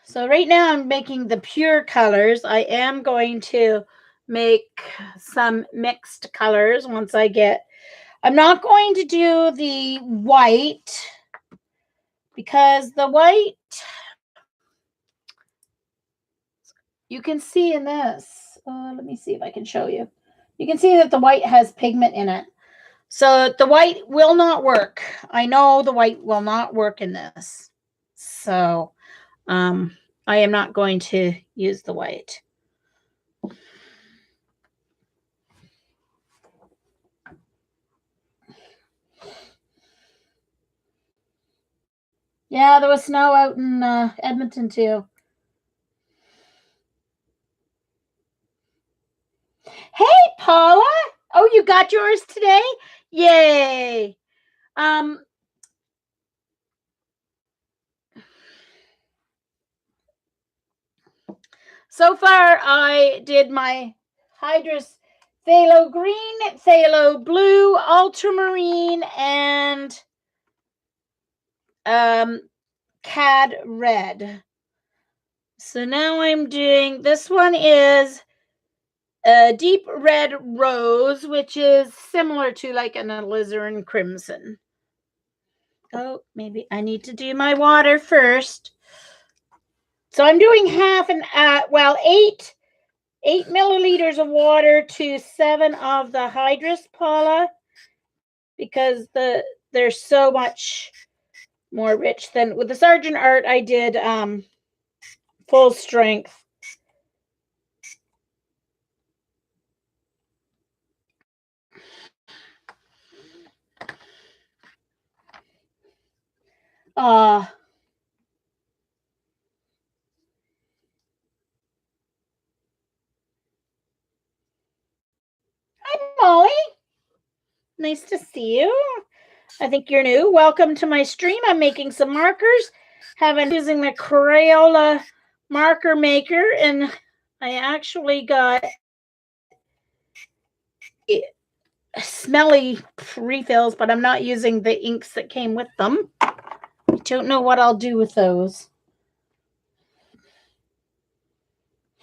So right now I'm making the pure colors. I am going to make some mixed colors once I'm not going to do the white because the white, you can see in this. Let me see if I can show you. You can see that the white has pigment in it. So the white will not work. I know the white will not work in this. So I am not going to use the white. Yeah, there was snow out in Edmonton too. Hey, Paula. Oh, you got yours today? Yay. So far, I did my Hydrus Phthalo Green, Phthalo Blue, Ultramarine, and Cad Red. So now I'm doing, this one is a deep red rose, which is similar to like an alizarin crimson. Oh, maybe I need to do my water first. So I'm doing half an, 8 milliliters of water to 7 of the Hydrus, Paula, because they're so much more rich than with the Sergeant Art. I did full strength. Hi, Molly. Nice to see you. I think you're new. Welcome to my stream. I'm making some markers. Using the Crayola marker maker, and I actually got smelly refills, but I'm not using the inks that came with them. I don't know what I'll do with those.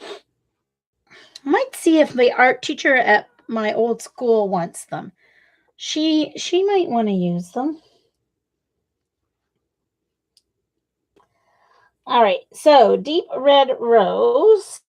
I might see if the art teacher at my old school wants them. She might want to use them. All right, so deep red rose.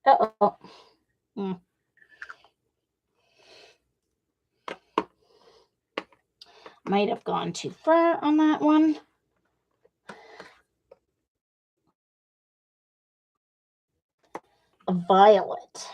Uh-oh. Might have gone too far on that one. A violet.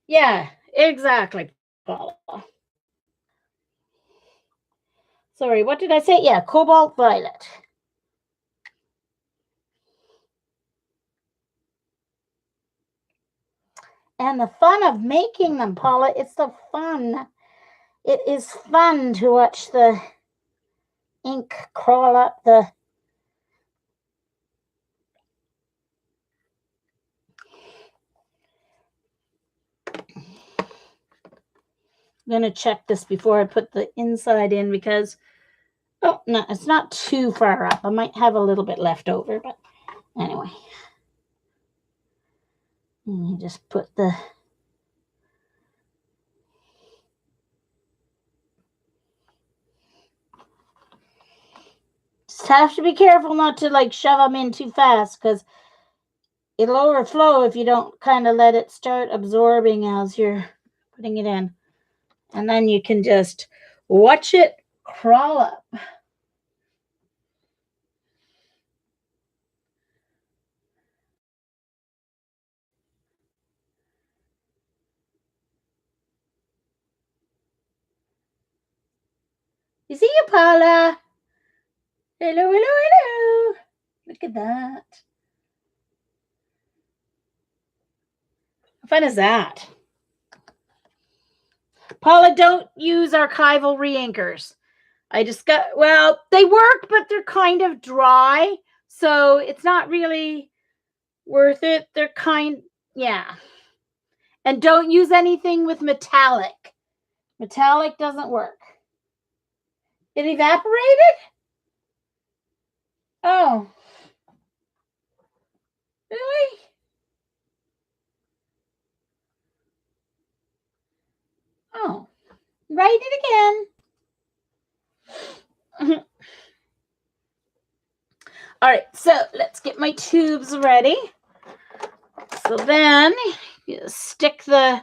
Yeah, exactly, Paula. Sorry, what did I say? Yeah, cobalt violet. And the fun of making them, Paula, it's the fun. It is fun to watch the ink crawl up the... I'm going to check this before I put the inside in because, oh, no, it's not too far up. I might have a little bit left over, but anyway. You just put the... Just have to be careful not to like shove them in too fast because it'll overflow if you don't kind of let it start absorbing as you're putting it in. And then you can just watch it crawl up. see you, Paula. Hello, hello, hello. Look at that. How fun is that? Paula, don't use archival re-inkers. I just got, well, they work, but they're kind of dry. So it's not really worth it. They're yeah. And don't use anything with metallic. Metallic doesn't work. It evaporated? Oh. Really? Oh. Write it again. All right, so let's get my tubes ready. So then you stick the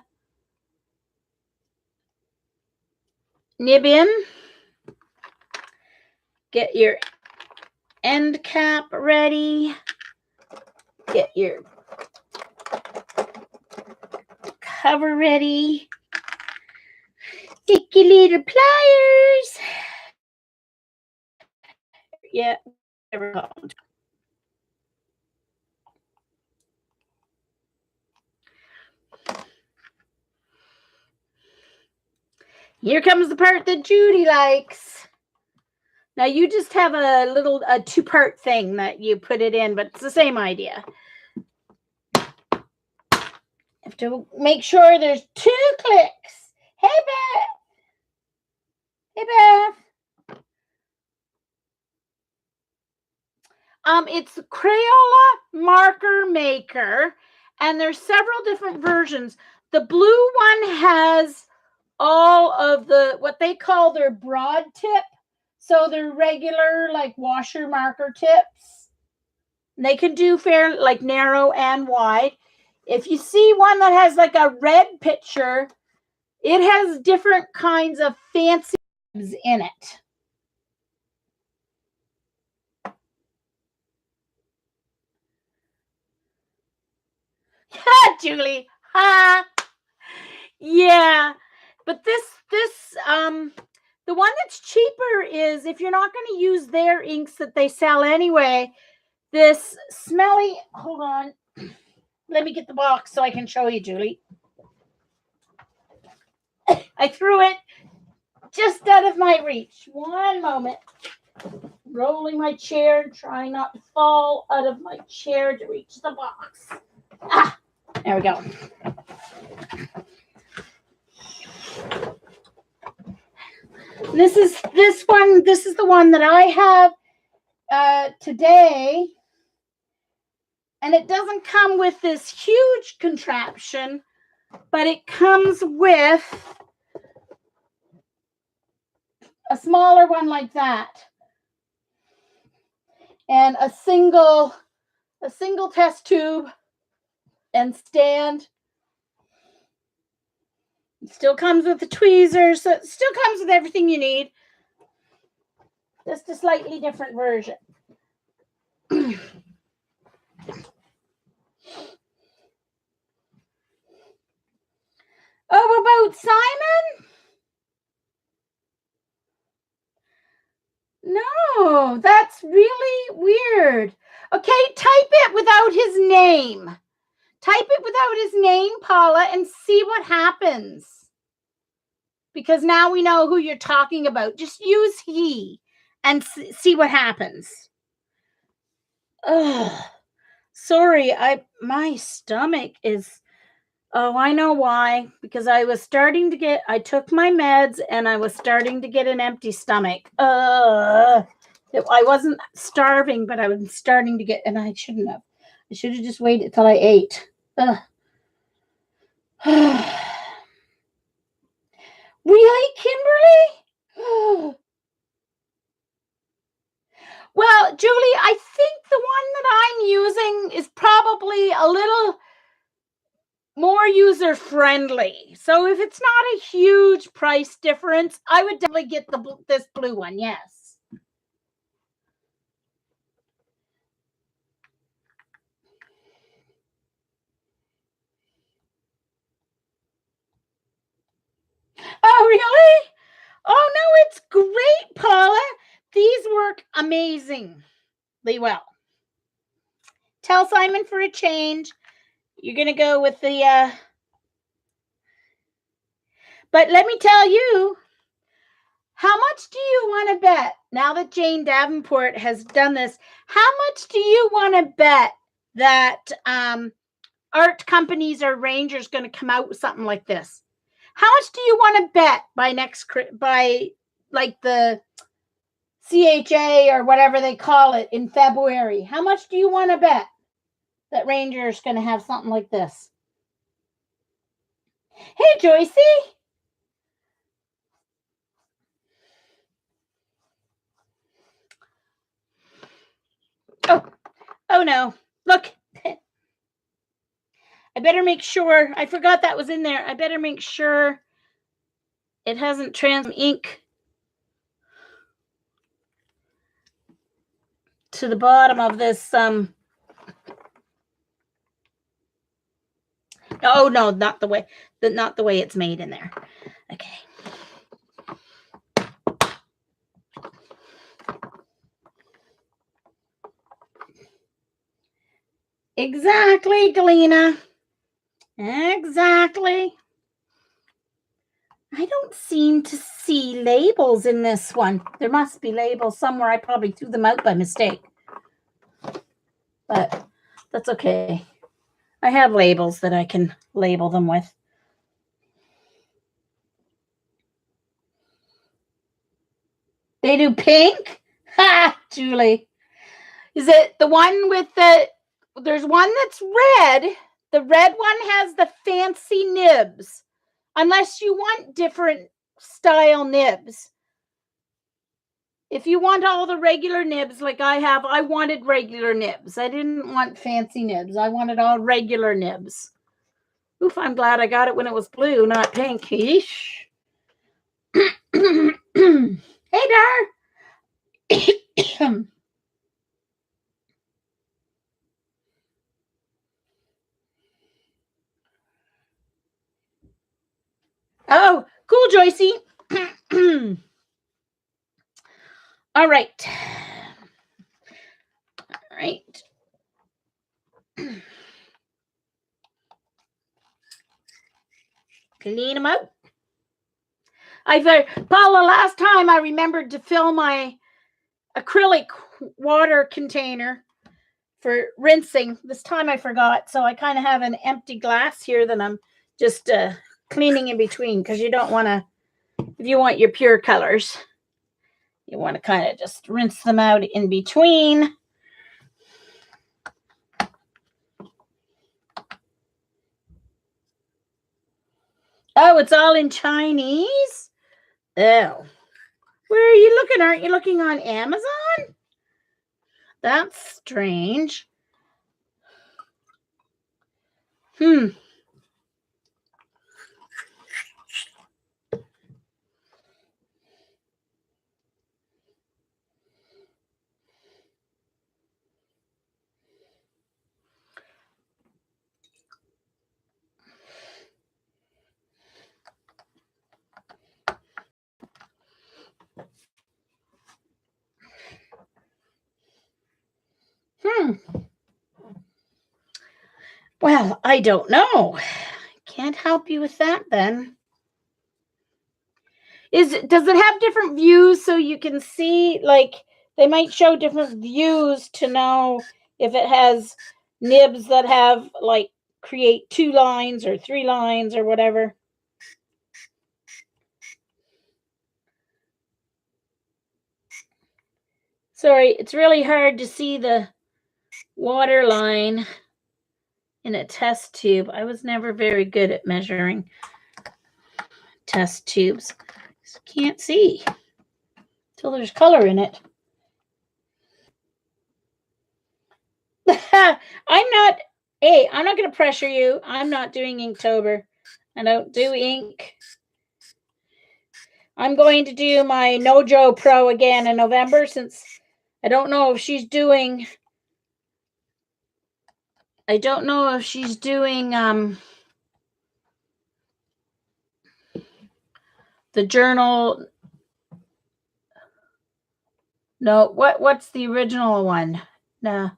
nib in. Get your end cap ready. Get your cover ready. Take your little pliers. Yeah, whatever called. Here comes the part that Judy likes. Now you just have a two-part thing that you put it in, but it's the same idea. You have to make sure there's 2 clicks. Hey, Beth. Hey, Beth. It's Crayola Marker Maker, and there's several different versions. The blue one has all of what they call their broad tip. So they're regular, like washer marker tips. They can do fair, like narrow and wide. If you see one that has like a red picture, it has different kinds of fancy in it. Julie. Ha. Yeah. But the one that's cheaper is, if you're not going to use their inks that they sell anyway, this smelly, hold on. Let me get the box so I can show you, Julie. I threw it just out of my reach. One moment. Rolling my chair, trying not to fall out of my chair to reach the box. Ah, there we go. This is the one that I have today. And it doesn't come with this huge contraption, but it comes with a smaller one like that. And a single test tube and stand. It still comes with the tweezers, so it still comes with everything you need. Just a slightly different version. Oh, about Simon? No, that's really weird. Okay, type it without his name. Type it without his name, Paula, and see what happens. Because now we know who you're talking about. Just use he and see what happens. Ugh. Sorry, my stomach is... Oh, I know why. Because I took my meds and I was starting to get an empty stomach. I wasn't starving, but I was starting to get, and I shouldn't have. I should have just waited till I ate. Really, Kimberly? Well, Julie, I think the one that I'm using is probably a little more user-friendly. So if it's not a huge price difference, I would definitely get this blue one, yes. Oh, really? Oh, no, it's great, Paula. work amazingly well. Tell Simon for a change. You're going to go with the... But let me tell you, how much do you want to bet, now that Jane Davenport has done this, how much do you want to bet that art companies or Rangers going to come out with something like this? How much do you want to bet by like the CHA or whatever they call it in February? How much do you want to bet that Rangers going to have something like this? Hey, Joycey. Oh no. Look. I better make sure. I forgot that was in there. I better make sure it hasn't ink to the bottom of this. Oh no, not the way it's made in there. Okay. Exactly, Galena. Exactly. I don't seem to see labels in this one. There must be labels somewhere. I probably threw them out by mistake. But that's okay. I have labels that I can label them with. They do pink? Ha, Julie. Is it the one with there's one that's red. The red one has the fancy nibs. Unless you want different style nibs. If you want all the regular nibs like I have, I wanted regular nibs. I didn't want fancy nibs. I wanted all regular nibs. Oof, I'm glad I got it when it was blue, not pink. Yeesh. Hey, Dar. Oh, cool, Joycey. All right. All right. Clean them out. Paula, last time I remembered to fill my acrylic water container for rinsing. This time I forgot, so I kind of have an empty glass here that I'm just cleaning in between, because you don't want to, if you want your pure colors, you want to kind of just rinse them out in between. Oh, it's all in Chinese? Oh. Where are you looking? Aren't you looking on Amazon? That's strange. Well, I don't know. Can't help you with that then. Does it have different views so you can see, like, they might show different views to know if it has nibs that have, like, create 2 lines or 3 lines or whatever. Sorry, it's really hard to see the water line in a test tube. I was never very good at measuring test tubes. Just can't see till there's color in it. I'm not going to pressure you. I'm not doing Inktober. I don't do ink. I'm going to do my Nojo Pro again in November, since I don't know if she's doing the journal No, what's the original one? No.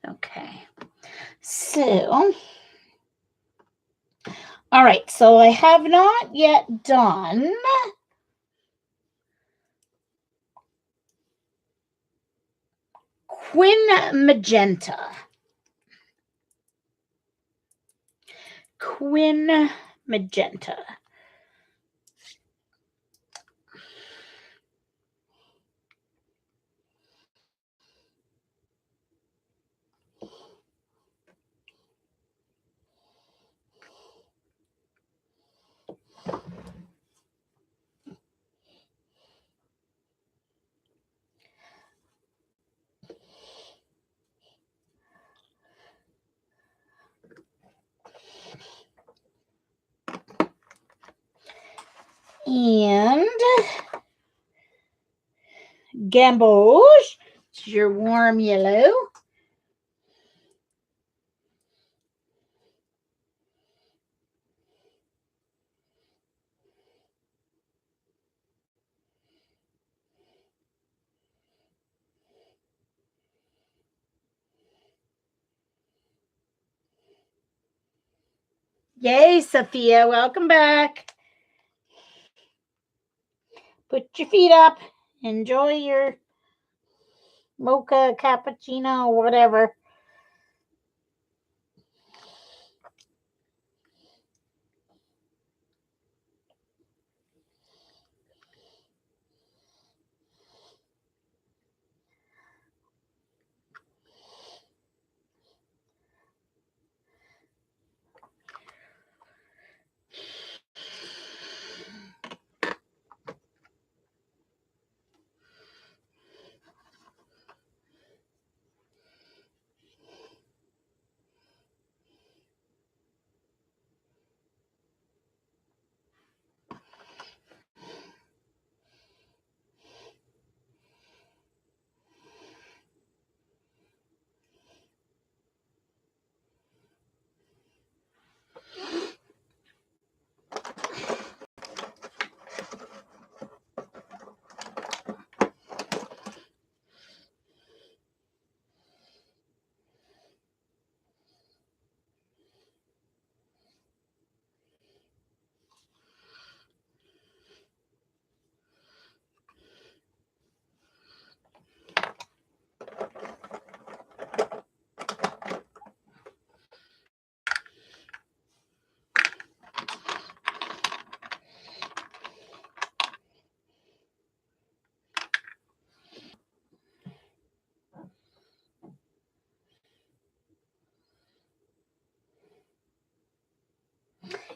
Okay. So, all right. So I have not yet done Quin Magenta. Quin Magenta. And Gamboge, it's your warm yellow. Yay, Sophia, welcome back. Put your feet up. Enjoy your mocha, cappuccino, whatever.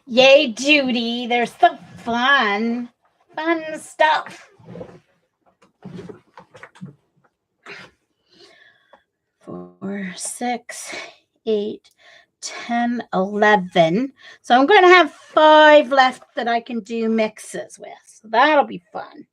Yay, Judy. They're so fun. Fun stuff. 4, 6, 8, 10, 11. So I'm going to have 5 left that I can do mixes with. So that'll be fun.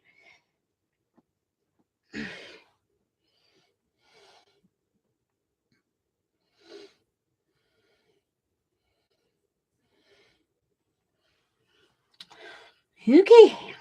Okay.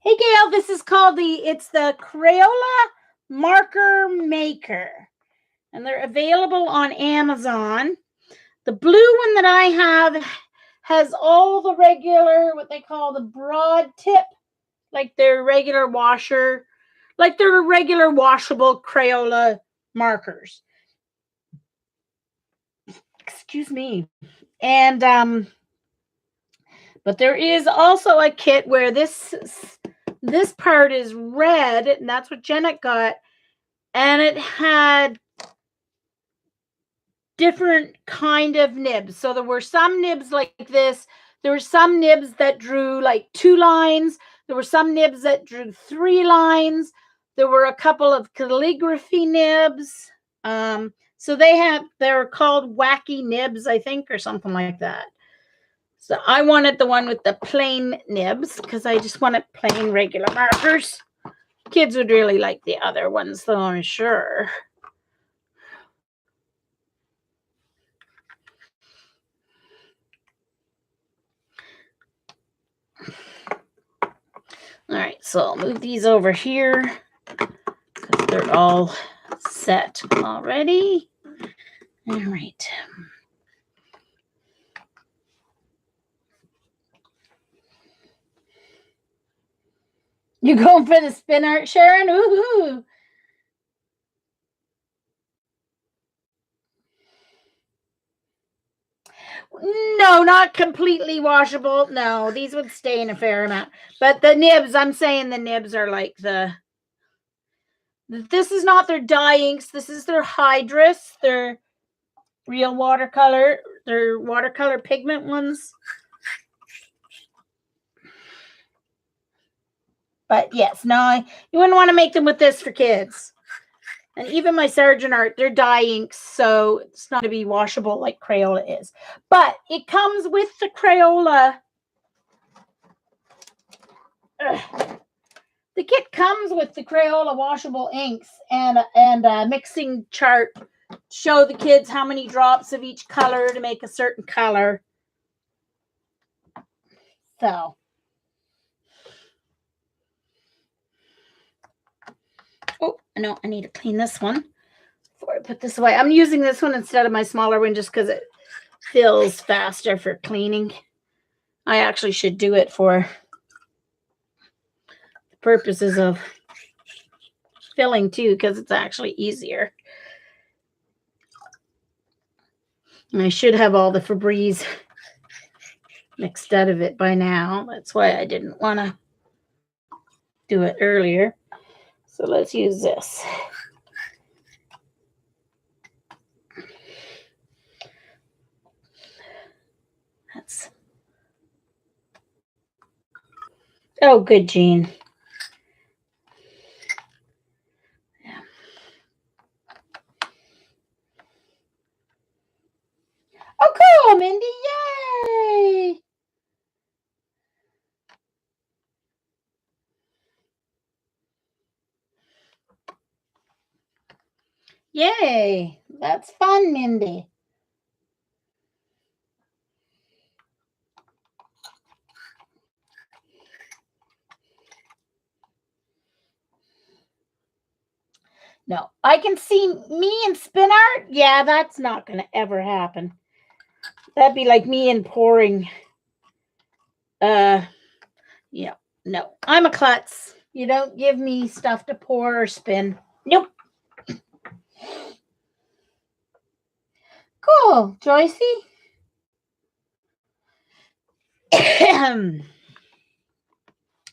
Hey, Gail, this is called it's the Crayola Marker Maker. And they're available on Amazon. The blue one that I have has all the regular, what they call the broad tip, like their regular washer, like their regular washable Crayola markers. Excuse me. And But there is also a kit where this part is red, and that's what Janet got. And it had different kind of nibs. So there were some nibs like this. There were some nibs that drew like 2 lines. There were some nibs that drew 3 lines. There were a couple of calligraphy nibs. So they're called wacky nibs, I think, or something like that. So I wanted the one with the plain nibs because I just wanted plain regular markers. Kids would really like the other ones, though, I'm sure. All right, so I'll move these over here because they're all set already. All right. You going for the spin art, Sharon? Ooh. No, not completely washable. No, these would stain a fair amount. But the nibs, I'm saying the nibs are like this is not their dye inks. This is their Hydrus. Their real watercolor. Their watercolor pigment ones. But yes, no, you wouldn't want to make them with this for kids. And even my Sargent art, they're dye inks, so it's not to be washable like Crayola is. But it comes with the Crayola. The kit comes with the Crayola washable inks and a mixing chart. Show the kids how many drops of each color to make a certain color. So. Oh, no, I need to clean this one before I put this away. I'm using this one instead of my smaller one just because it fills faster for cleaning. I actually should do it for the purposes of filling too, because it's actually easier. And I should have all the Febreze mixed out of it by now. That's why I didn't want to do it earlier. So let's use this. That's. Oh, good, Jean. Yeah. Oh, cool, Mindy. Yay! Yay. That's fun, Mindy. No, I can see me in spin art. Yeah, that's not going to ever happen. That'd be like me in pouring. Yeah, no. I'm a klutz. You don't give me stuff to pour or spin. Nope. Cool, Joycey.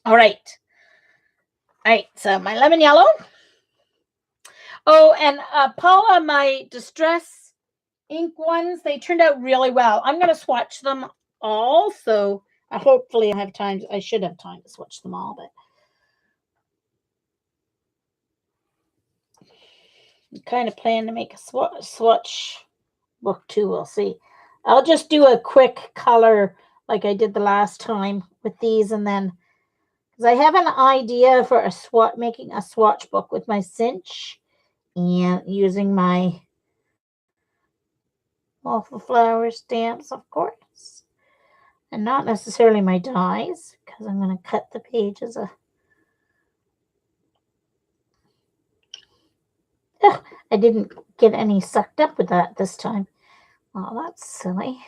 All right. All right, so my lemon yellow. Oh, and Paula, my distress ink ones, they turned out really well. I'm going to swatch them all, so hopefully I have time. I should have time to swatch them all, but I'm kind of planning to make a swatch book too. We'll see. I'll just do a quick color like I did the last time with these, and then because I have an idea for making a swatch book with my cinch and using my waffle flower stamps, of course, and not necessarily my dies because I'm going to cut the pages. I didn't get any sucked up with that this time. Oh, that's silly.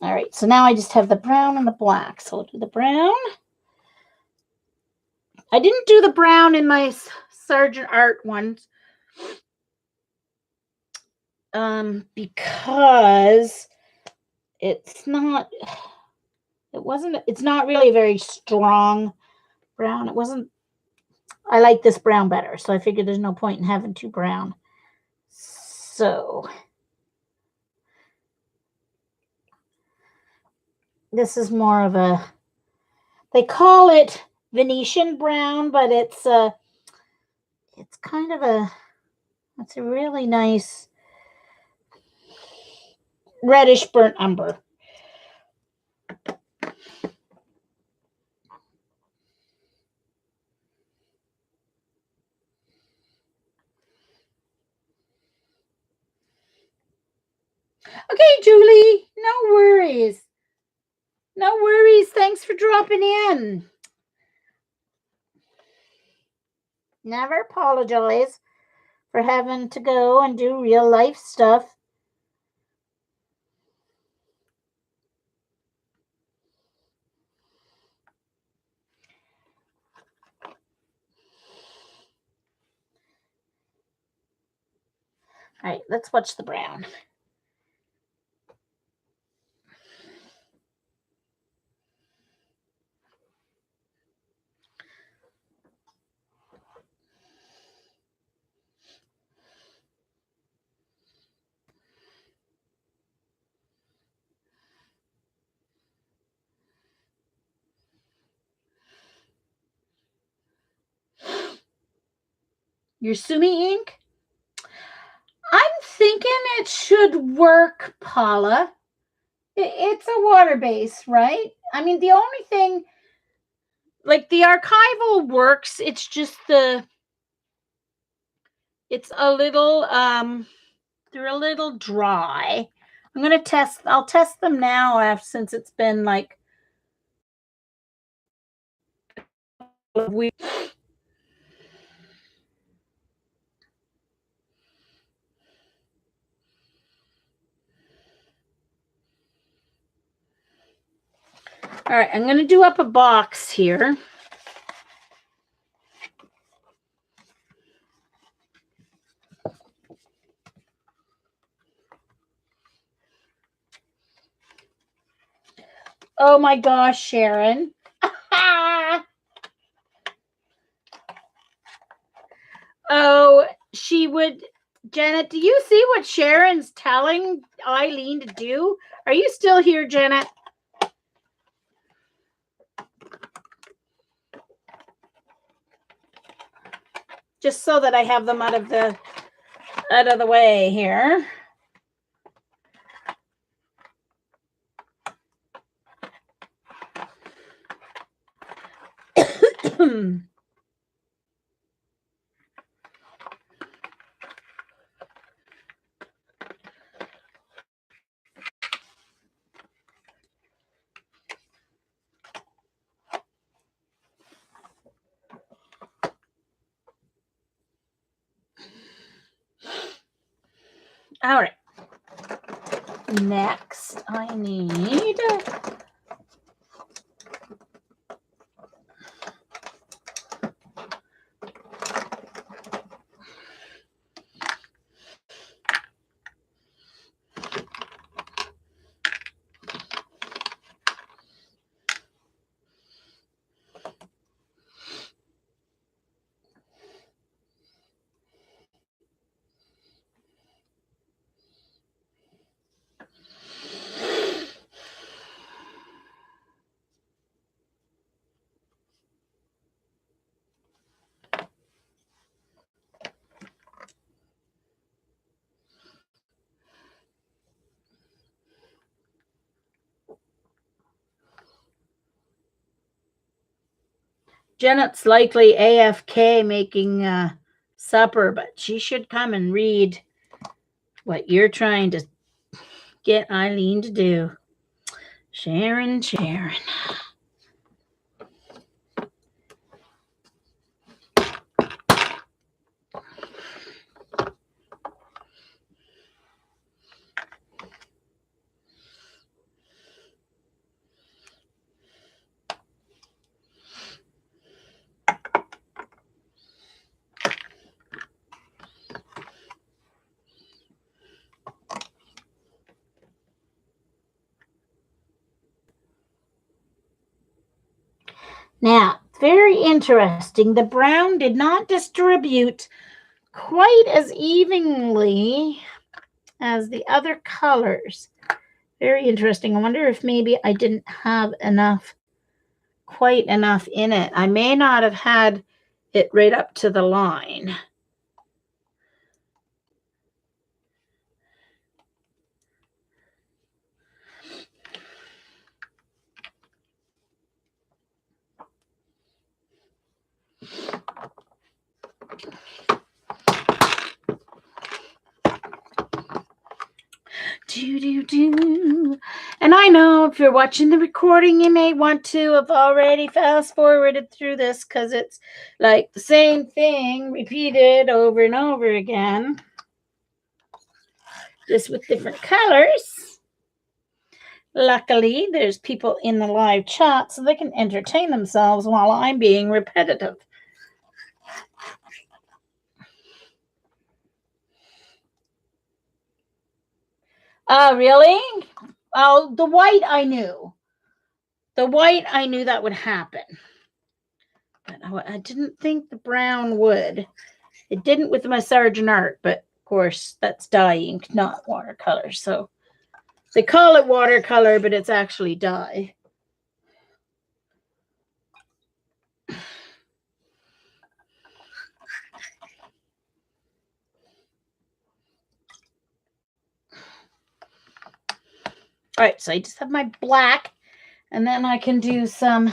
All right, so now I just have the brown and the black. So I'll do the brown. I didn't do the brown in my Sergeant Art ones. Because it's not really a very strong brown. It wasn't, I like this brown better, so I figured there's no point in having too brown. So this is more of a, they call it Venetian brown, but it's kind of a, it's a really nice reddish burnt umber. Okay, Julie, no worries. No worries. Thanks for dropping in. Never apologize for having to go and do real life stuff. All right, let's watch the brown. Your Sumi ink? I'm thinking it should work, Paula. It's a water base, right? I mean, the only thing, like the archival works, it's just it's a little, they're a little dry. I'll test them now since it's been like a week. All right, I'm going to do up a box here. Oh my gosh, Sharon. Oh, she would. Janet, do you see what Sharon's telling Eileen to do? Are you still here, Janet? Just so that I have them out of the way here. All right. Next, I need Janet's likely AFK making supper, but she should come and read what you're trying to get Eileen to do. Sharon. interesting. The brown did not distribute quite as evenly as the other colors. Very interesting. I wonder if maybe I didn't have quite enough in it. I may not have had it right up to the line. And I know if you're watching the recording, you may want to have already fast forwarded through this because it's like the same thing repeated over and over again, just with different colors. Luckily, there's people in the live chat so they can entertain themselves while I'm being repetitive. Oh, really? Oh, the white I knew. The white I knew that would happen. But I didn't think the brown would. It didn't with my Sergeant Art, but of course that's dye ink, not watercolor. So they call it watercolor, but it's actually dye. All right, so I just have my black, and then I can do some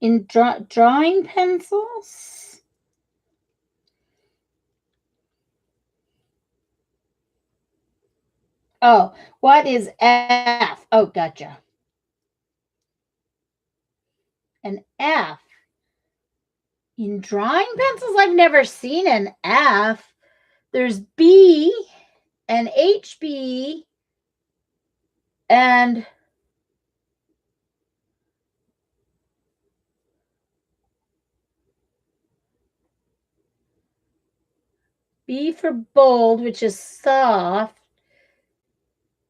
in drawing pencils. Oh, what is F? Oh, gotcha. An F. In drawing pencils, I've never seen an F. There's B and HB and B for bold, which is soft,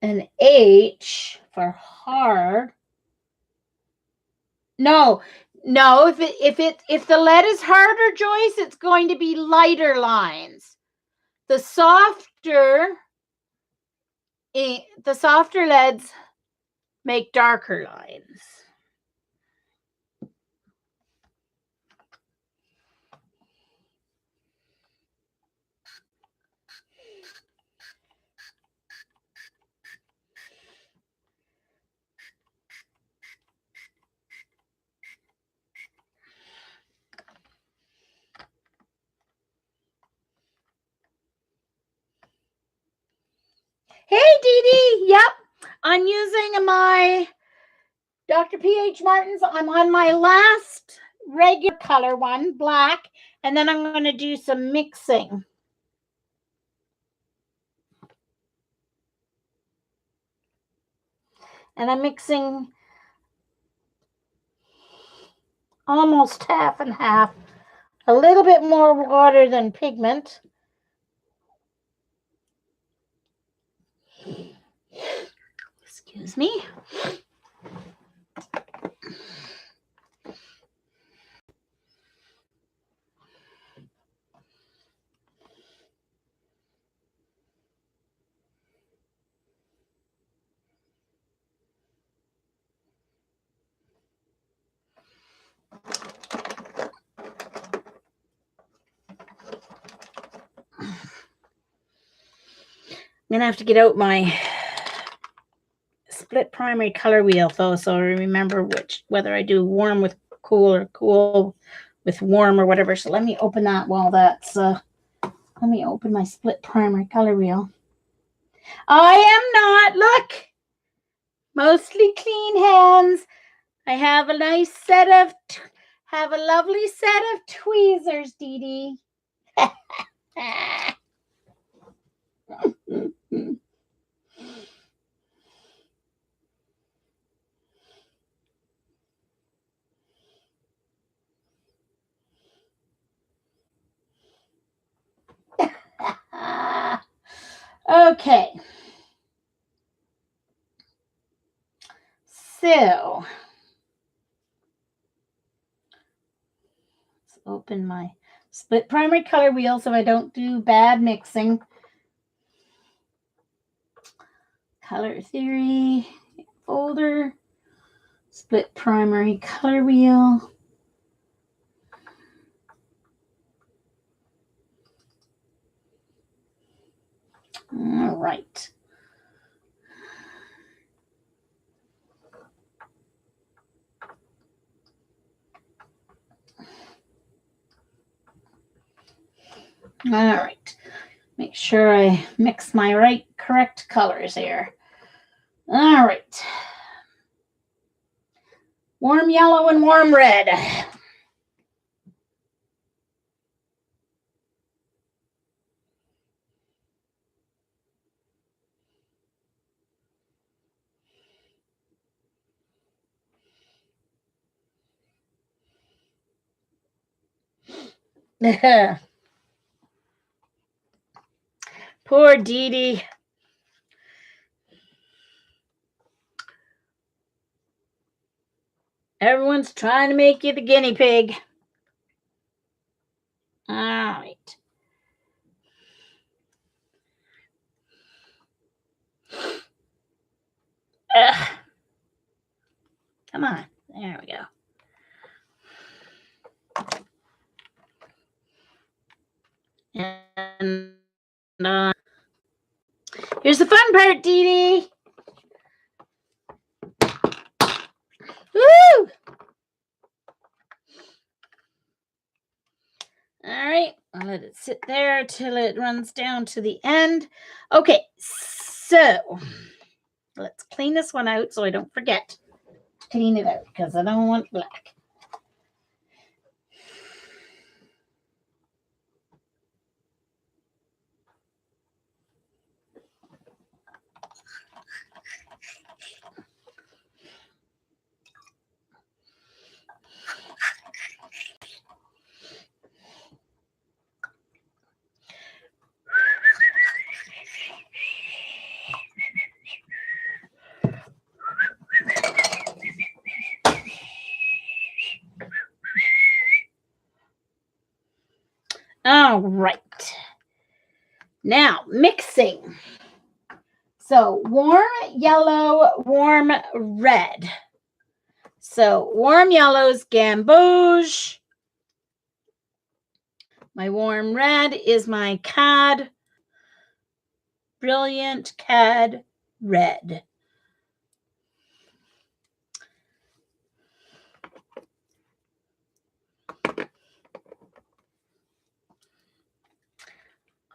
and H for hard. No. If the lead is harder, Joyce, it's going to be lighter lines. The softer leads make darker lines. Hey, Dee Dee. Yep. I'm using my Dr. P.H. Martin's. I'm on my last regular color one, black, and then I'm going to do some mixing. And I'm mixing almost half and half. A little bit more water than pigment. Excuse me. I'm going to have to get out my split primary color wheel though, so I remember whether I do warm with cool or cool with warm or whatever. So let me open that while that's let me open my split primary color wheel. I am not, look, mostly clean hands. I have a nice set of have a lovely set of tweezers, Dee Dee. Okay. So let's open my split primary color wheel so I don't do bad mixing. Color theory folder, split primary color wheel. All right. All right. Make sure I mix my correct colors here. All right. Warm yellow and warm red. Poor Dee Dee. Everyone's trying to make you the guinea pig. All right. Ugh. Come on. There we go. And here's the fun part, Dee Dee. Woo! All right, I'll let it sit there till it runs down to the end. Okay, so let's clean this one out so I don't forget to clean it out because I don't want black. All right. Now, mixing. So, warm yellow, warm red. So, warm yellow's gamboge. My warm red is my cad. Brilliant cad red.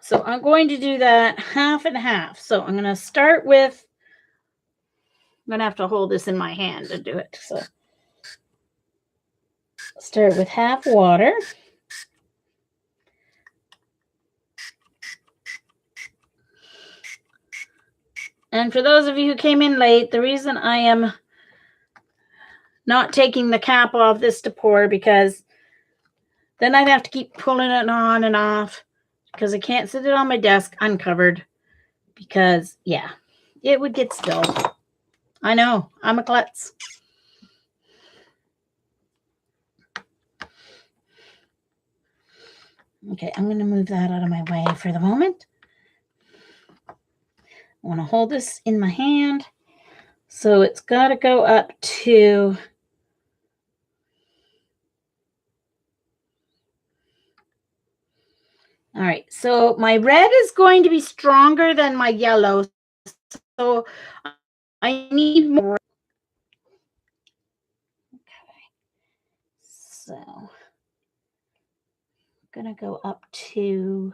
So I'm going to do that half and half. So I'm going to start with, I'm going to have to hold this in my hand to do it. So start with half water. And for those of you who came in late, the reason I am not taking the cap off this to pour because then I'd have to keep pulling it on and off because I can't sit it on my desk uncovered because, yeah, it would get spilled. I know, I'm a klutz. Okay, I'm going to move that out of my way for the moment. I want to hold this in my hand. So it's got to go up to all right. So my red is going to be stronger than my yellow. So I need more. Okay. So I'm going to go up to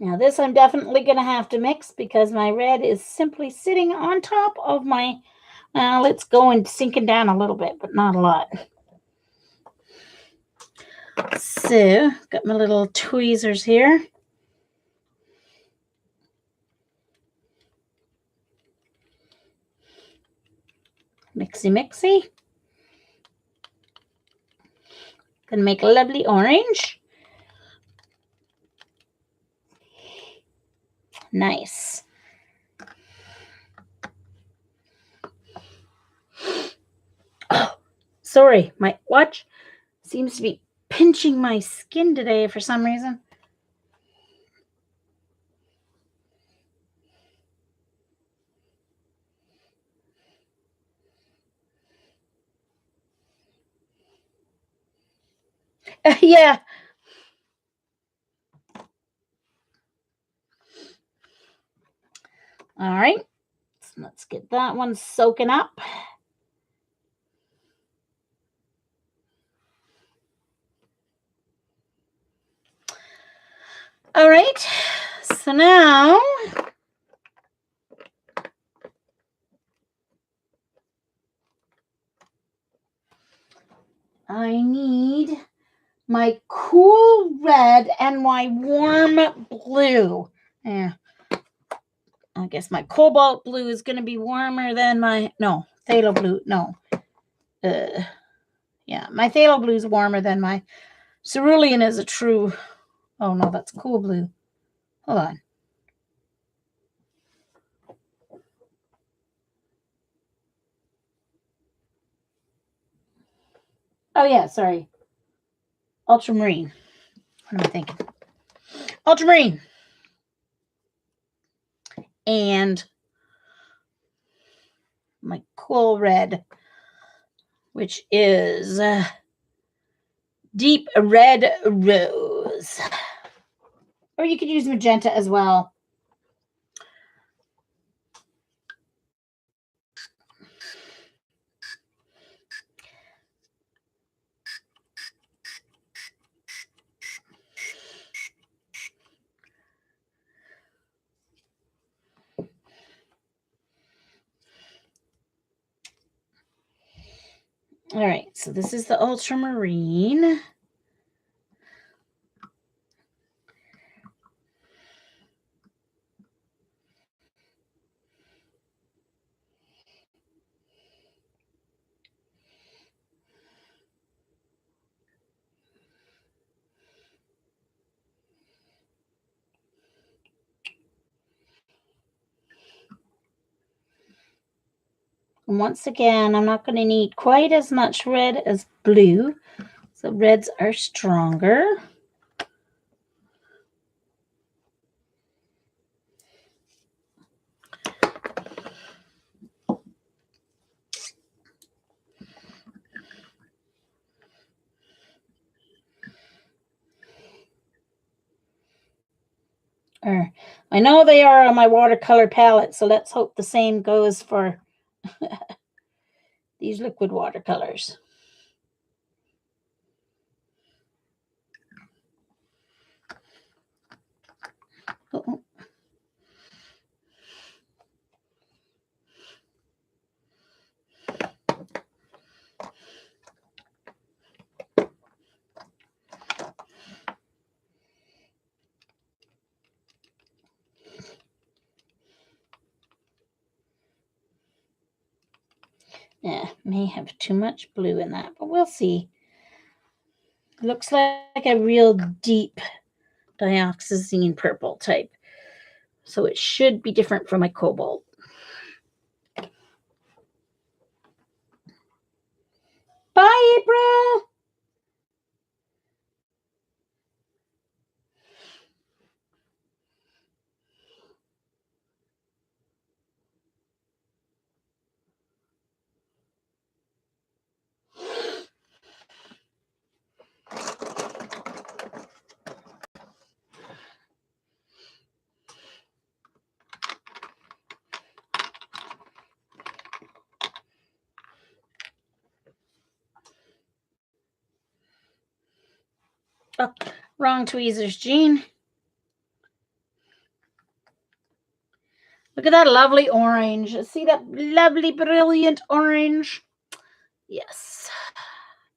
Now this I'm definitely going to have to mix because my red is simply sitting on top of my, it's going sinking down a little bit, but not a lot. So, got my little tweezers here. Mixy, mixy. Gonna make a lovely orange. Nice. Oh, sorry, my watch seems to be pinching my skin today for some reason. Yeah. All right. So let's get that one soaking up. All right. So now I need my cool red and my warm blue. Yeah. I guess my cobalt blue is going to be warmer than my, no, phthalo blue. No. Yeah, my phthalo blue is warmer than my cerulean is a true, oh no, that's cool blue. Hold on. Oh yeah, sorry. Ultramarine. What am I thinking? Ultramarine. And my cool red, which is deep red rose. Or you could use magenta as well. All right, so this is the ultramarine. And once again, I'm not going to need quite as much red as blue. So reds are stronger. I know they are on my watercolor palette, so let's hope the same goes for these liquid watercolors. Uh-oh. Yeah, may have too much blue in that, but we'll see. Looks like a real deep dioxazine purple type. So it should be different from my cobalt. Bye, April. Oh, wrong tweezers, Jean. at that lovely orange. See that lovely, brilliant orange? Yes.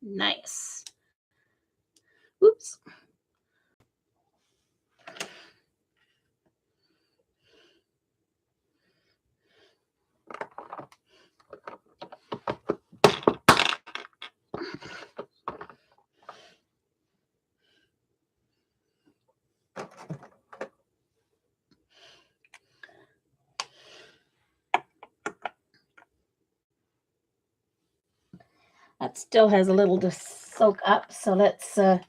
Nice. Oops. That still has a little to soak up, so let's so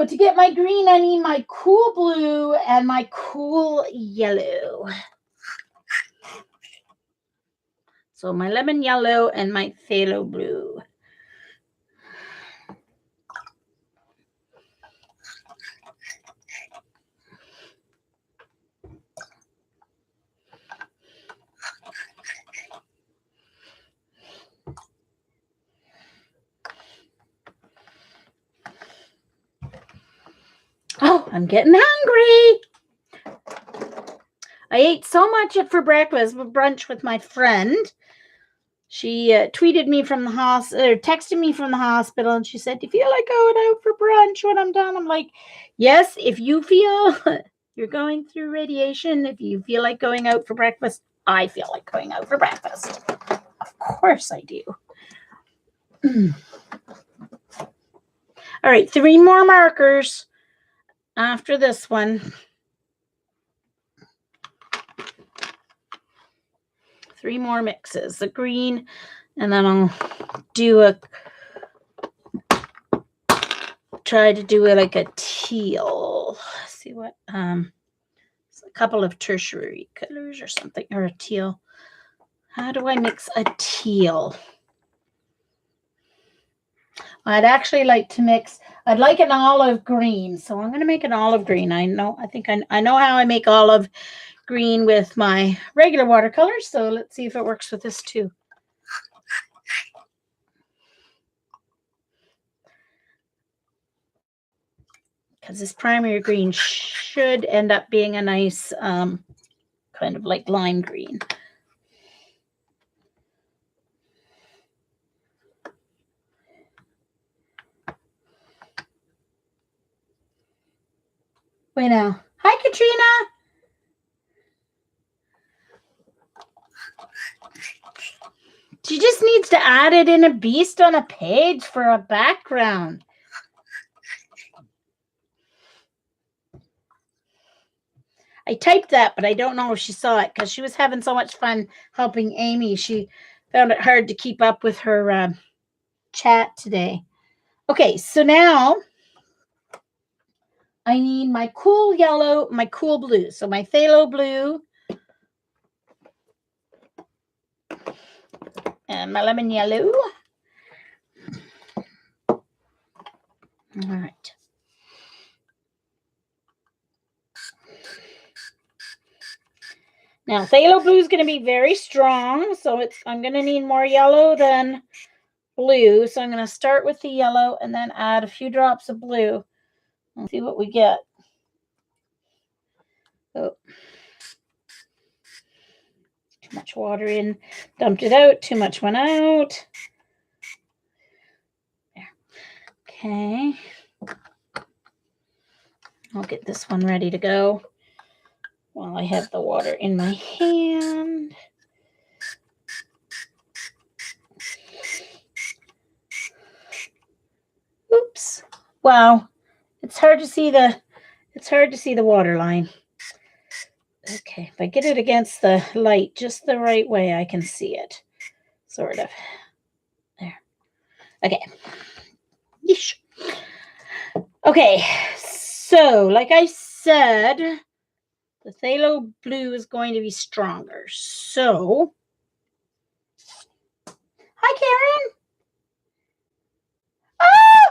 to get my green, I need my cool blue and my cool yellow. So my lemon yellow and my phthalo blue. Oh, I'm getting hungry. I ate so much for breakfast, brunch with my friend. She tweeted me from the hospital, or texted me from the hospital, and she said, "Do you feel like going out for brunch when I'm done?" I'm like, yes, if you feel you're going through radiation, if you feel like going out for breakfast, I feel like going out for breakfast. Of course I do. All right, 3 more markers after this one. 3 more mixes, the green, and then I'll do try to do it like a teal. See what a couple of tertiary colors or something, or a teal. How do I mix a teal? I'd actually like to mix, I'd like an olive green, so I'm going to make an olive green. I know how I make olive green with my regular watercolors, so let's see if it works with this too. Because this primary green should end up being a nice kind of like lime green. Wait now. Hi, Katrina. She just needs to add it in a beast on a page for a background. I typed that, but I don't know if she saw it because she was having so much fun helping Amy. She found it hard to keep up with her chat today. Okay, so now I need my cool yellow, my cool blue. So my phthalo blue and my lemon yellow. All right. Now, phthalo blue is going to be very strong, so I'm going to need more yellow than blue. So I'm going to start with the yellow and then add a few drops of blue and see what we get. Oh, too much water in, dumped it out, too much went out. There. Okay. I'll get this one ready to go while I have the water in my hand. Oops. Wow. It's hard to see the water line. Okay, if I get it against the light just the right way, I can see it. Sort of. There. Okay. Yeesh. Okay, so like I said, the phthalo blue is going to be stronger. So, hi, Karen. Oh,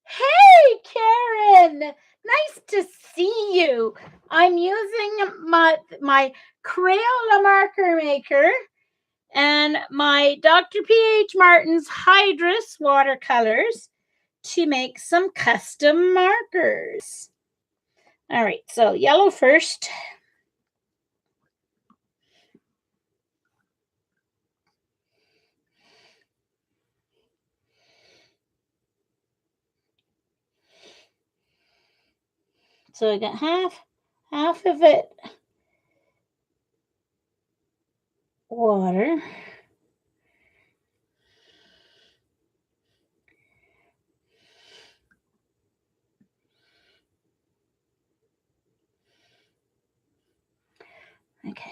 hey, Karen. Nice to see you. I'm using my Crayola marker maker and my Dr. P.H. Martin's Hydrus watercolors to make some custom markers. All right, so yellow first. So I got half of it water. Okay.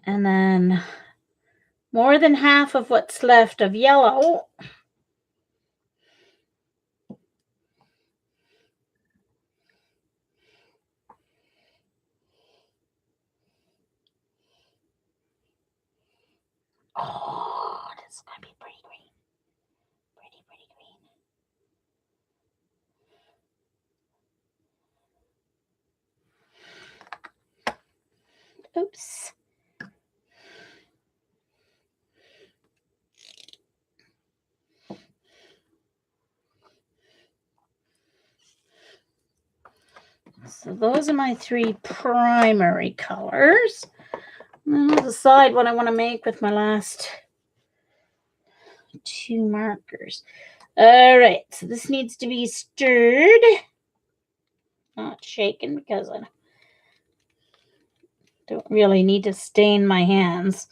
And then more than half of what's left of yellow. Oh, this is going to be pretty green. Pretty green. Oops. So those are my 3 primary colors. And I'll decide what I want to make with my last 2 markers. All right, so this needs to be stirred, not shaken, because I don't really need to stain my hands.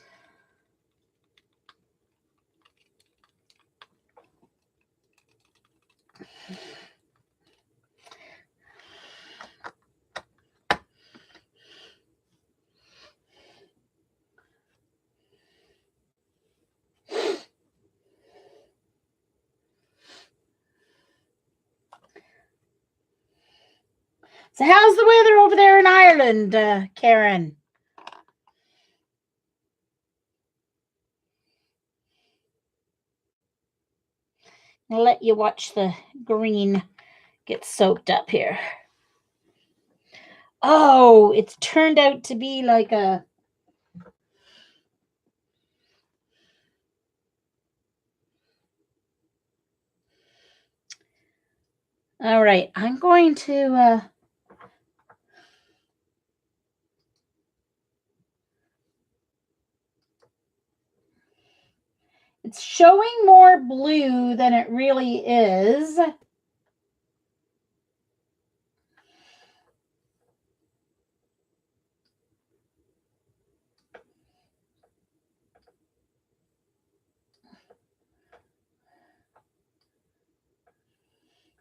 So how's the weather over there in Ireland, Karen? I'll let you watch the green get soaked up here. Oh, it's turned out to be like a... All right, I'm going to... It's showing more blue than it really is.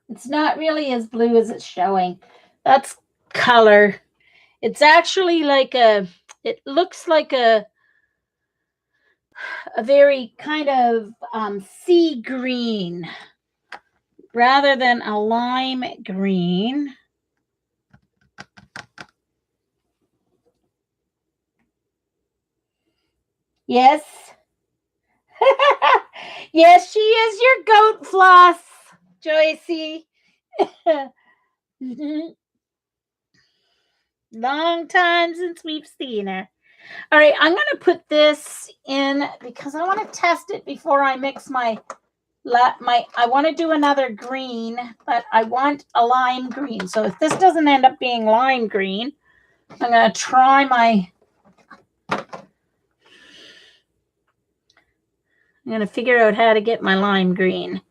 It's not really as blue as it's showing. That's color. It's actually like it looks like a very kind of sea green rather than a lime green. Yes. Yes, she is your goat floss, Joycey. Long time since we've seen her. All right, I'm going to put this in because I want to test it before I mix I want to do another green, but I want a lime green. So if this doesn't end up being lime green, I'm going to try I'm going to figure out how to get my lime green.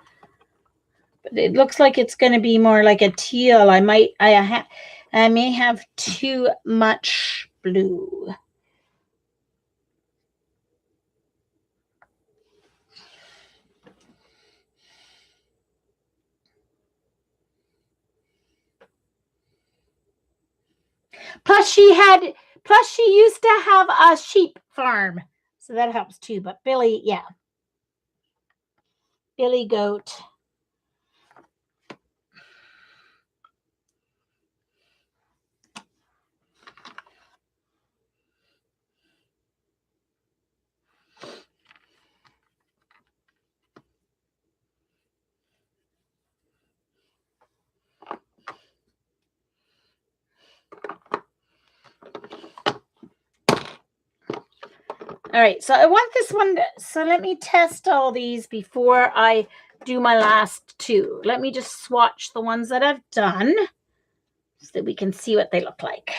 But it looks like it's going to be more like a teal. I may have too much blue. Plus she used to have a sheep farm. So that helps too. But Billy, yeah. Billy Goat. All right, so I want this one. So let me test all these before I do my last 2. Let me just swatch the ones that I've done so that we can see what they look like.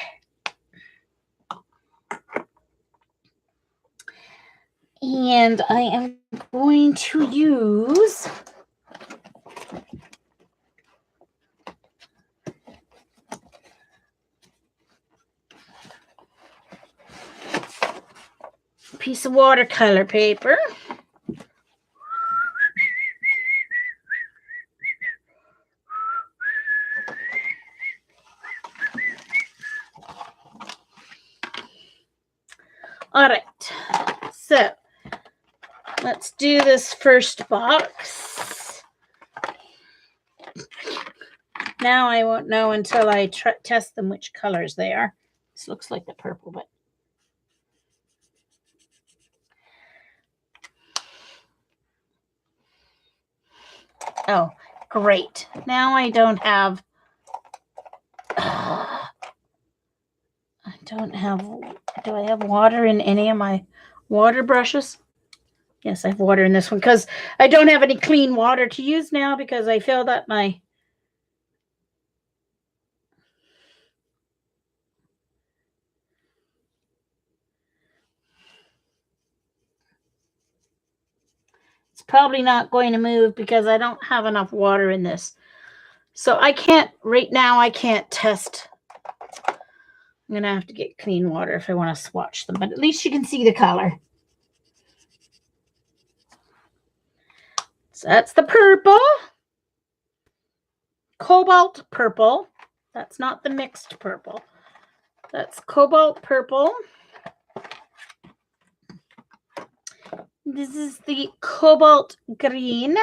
And I am going to use piece of watercolor paper. All right, so let's do this first box. Now I won't know until I test them which colors they are. This looks like the purple, but oh, great. Now I don't have do I have water in any of my water brushes? Yes, I have water in this one because I don't have any clean water to use now because I filled up my it's probably not going to move because I don't have enough water in this. So I can't, right now, I can't test. I'm going to have to get clean water if I want to swatch them, but at least you can see the color. So that's the purple. Cobalt purple. That's not the mixed purple. That's cobalt purple. This is the cobalt green.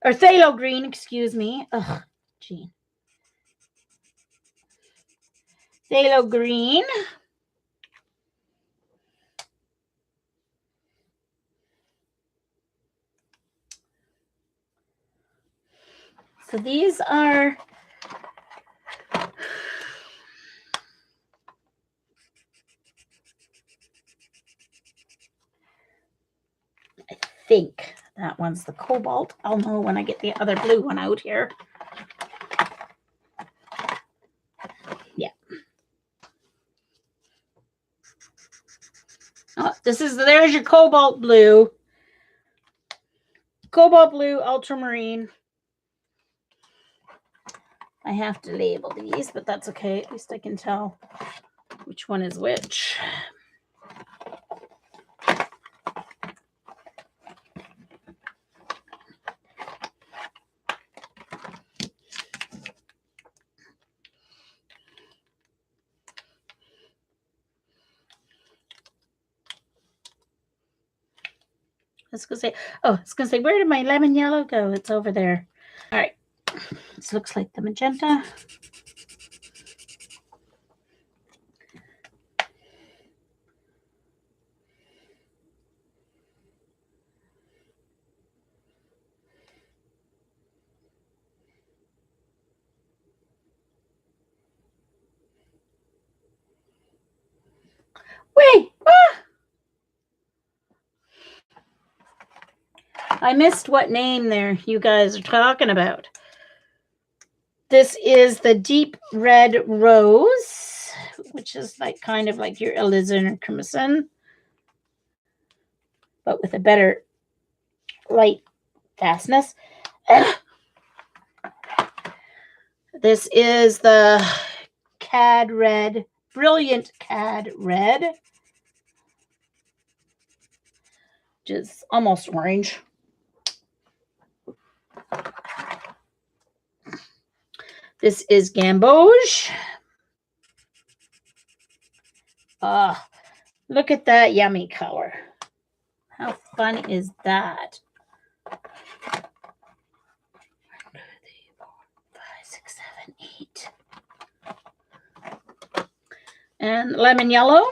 Or phthalo green, excuse me. Ugh, gee. Phthalo green. So these are I think that one's the cobalt. I'll know when I get the other blue one out here. Yeah. Oh, there's your cobalt blue. Cobalt blue, ultramarine. I have to label these, but that's okay. At least I can tell which one is which. I was gonna say, where did my lemon yellow go? It's over there. All right, this looks like the magenta. Wait, I missed what name there you guys are talking about. This is the deep red rose, which is like kind of like your alizarin or crimson, but with a better light fastness. This is the cad red, brilliant cad red, which is almost orange. This is gamboge. Look at that yummy color. How fun is that? 1, 2, 3, 4, 5, 6, 7, 8. And lemon yellow.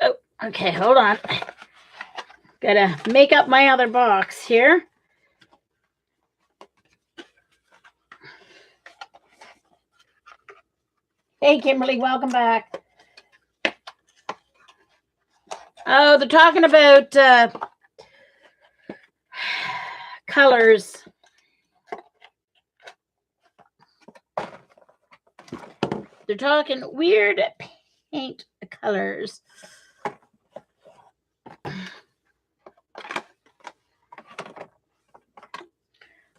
Oh, okay, hold on. Gotta make up my other box here. Hey, Kimberly, welcome back. Oh, they're talking about colors. They're talking weird paint colors.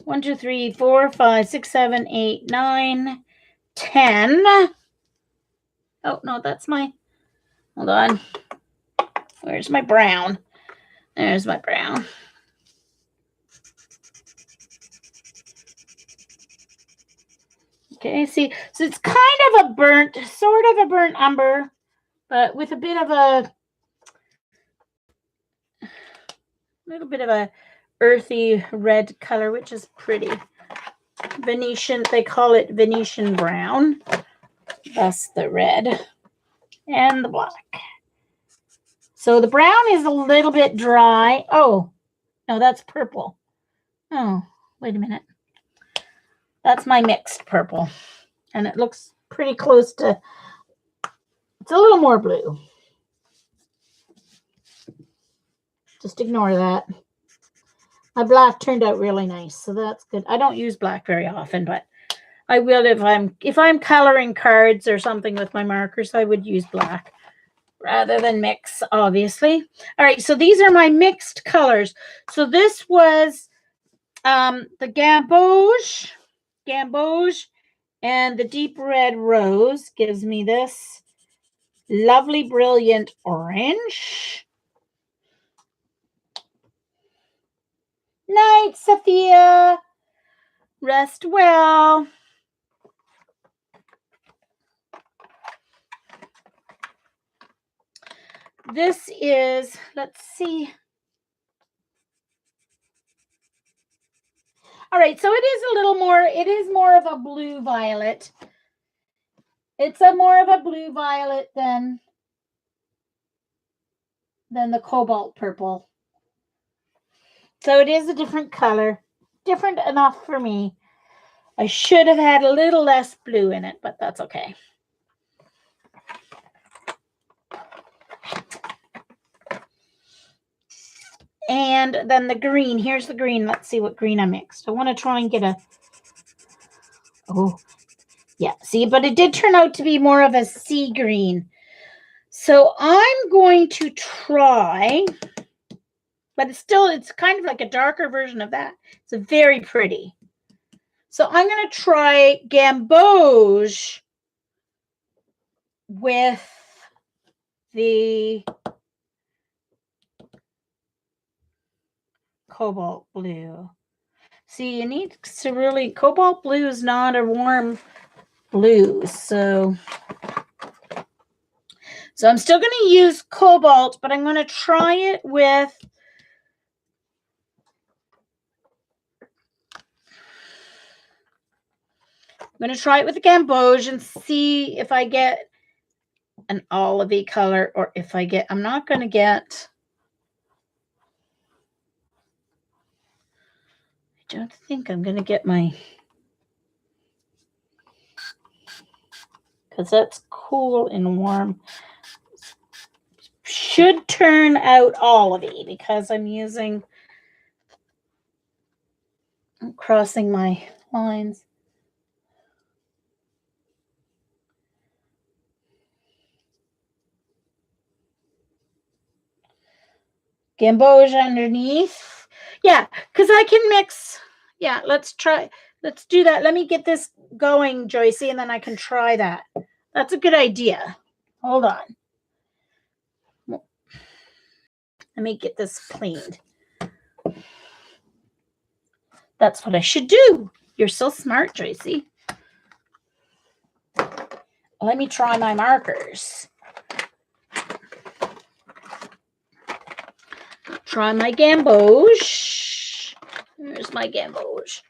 One, two, three, 4, 5, 6, 7, 8, 9, 10. Oh, no, that's my, hold on. Where's my brown? There's my brown. Okay, see, so it's kind of a burnt, sort of a burnt umber, but with a bit of a little bit of a earthy red color, which is pretty. Venetian, they call it Venetian brown. That's the red and the black. So the brown is a little bit dry. Oh, no, that's purple. Oh, wait a minute. That's my mixed purple. And it looks pretty close to, it's a little more blue. Just ignore that. My black turned out really nice, so that's good. I don't use black very often, but I will if I'm coloring cards or something with my markers, I would use black rather than mix, obviously. All right, so these are my mixed colors. So this was the gamboge, and the deep red rose gives me this lovely, brilliant orange. Night, Sophia. Rest well. This is, let's see. All right, so it is a little more, it is more of a blue violet. It's a more of a blue violet than the cobalt purple. So it is a different color, different enough for me. I should have had a little less blue in it, but that's okay. And then the green, here's the green. Let's see what green I mixed. I want to try and get a, oh, yeah, see, but it did turn out to be more of a sea green. So I'm going to try, but it's kind of like a darker version of that. It's very pretty. So I'm going to try gamboge with the cobalt blue. See, you need to really, cobalt blue is not a warm blue. So I'm still going to use cobalt, but I'm going to try it with the gamboge and see if I get an olivey color or if I get, I'm not going to get, I don't think I'm going to get my, because that's cool and warm. Should turn out olivey because I'm crossing my lines. Gamboge underneath. Yeah, because I can mix. Yeah, let's do that. Let me get this going, Joycey, and then I can try that. That's a good idea. Hold on. Let me get this cleaned. That's what I should do. You're so smart, Joycey. Let me try my markers. Try my gamboge. Here's my gamboge.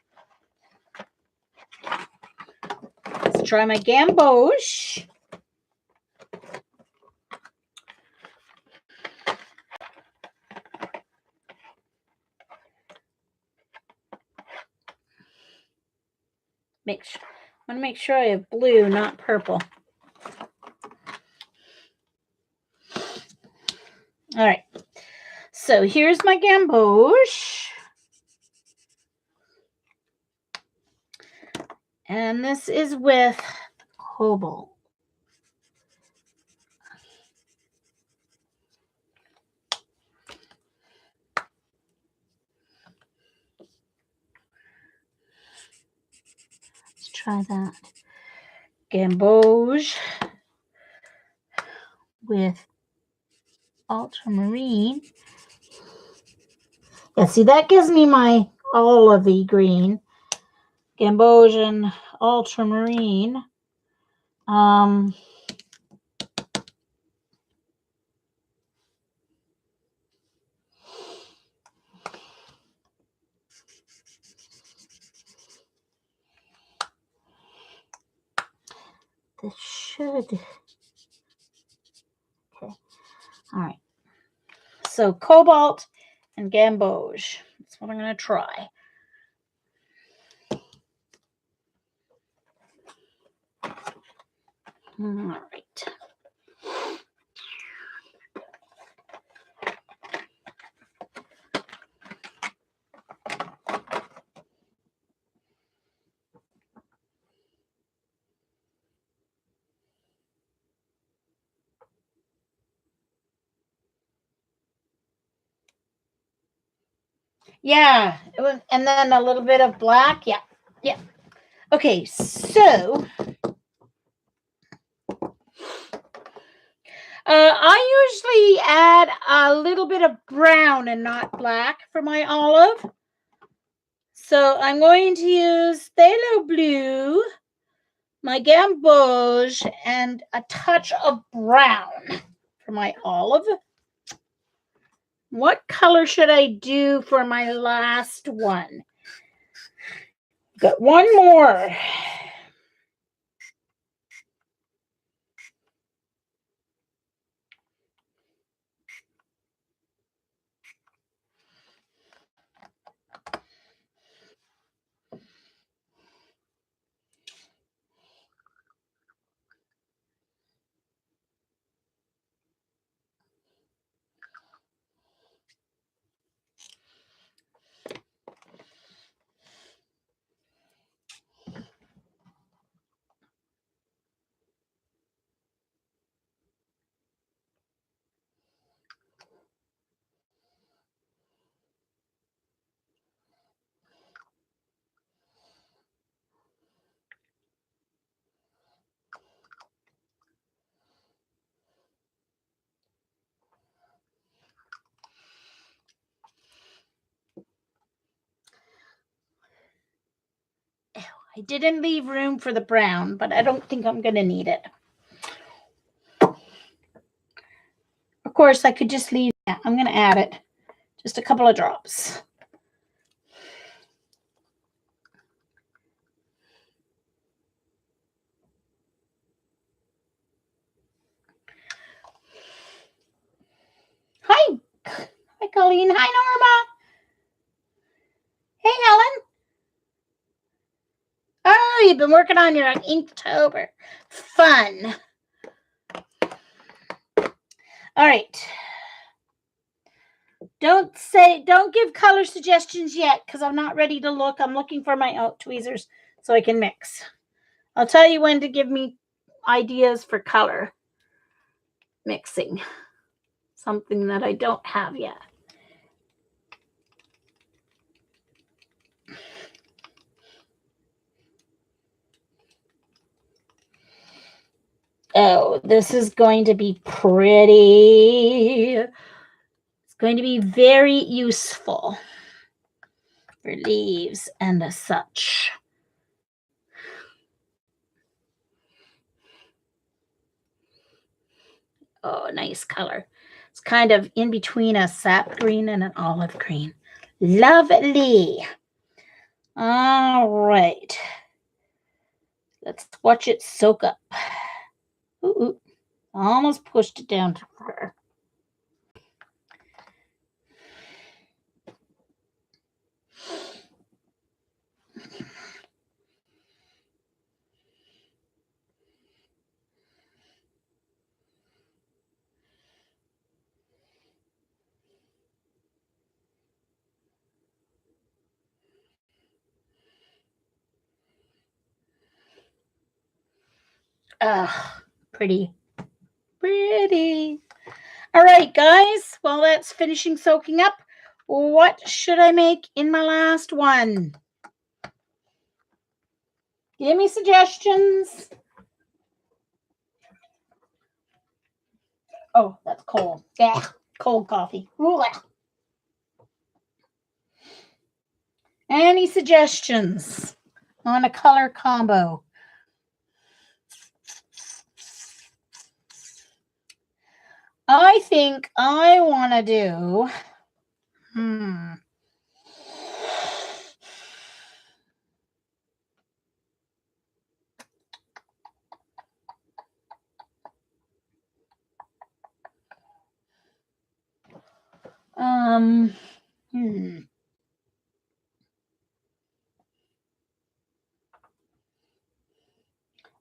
Let's try my gamboge. I want to make sure I have blue, not purple. All right. So here's my gamboge. And this is with cobalt. Let's try that. Gamboge with ultramarine. Yeah, see, that gives me my olivey green. Gamboge and ultramarine. This should. Okay. All right. So cobalt and gamboge. That's what I'm going to try. All right. Yeah, and then a little bit of black. Yeah, yeah. Okay, so I usually add a little bit of brown and not black for my olive. So I'm going to use phthalo blue, my gamboge, and a touch of brown for my olive. What color should I do for my last one? Got one more. I didn't leave room for the brown, but I don't think I'm going to need it. Of course, I could just leave that. I'm going to add it. Just a couple of drops. Hi. Hi, Colleen. Hi, Norma. Hey, Helen. Oh, you've been working on your Inktober. Fun. All right. Don't give color suggestions yet because I'm not ready to look. I'm looking for my tweezers so I can mix. I'll tell you when to give me ideas for color mixing. Something that I don't have yet. Oh, this is going to be pretty. It's going to be very useful for leaves and such. Oh, nice color. It's kind of in between a sap green and an olive green. Lovely. All right. Let's watch it soak up. Ooh, almost pushed it down to her. Pretty. Pretty. All right, guys. Well, that's finishing soaking up. What should I make in my last one? Give me suggestions. Oh, that's cold. Yeah, cold coffee. Ooh. Any suggestions on a color combo? I think I want to do,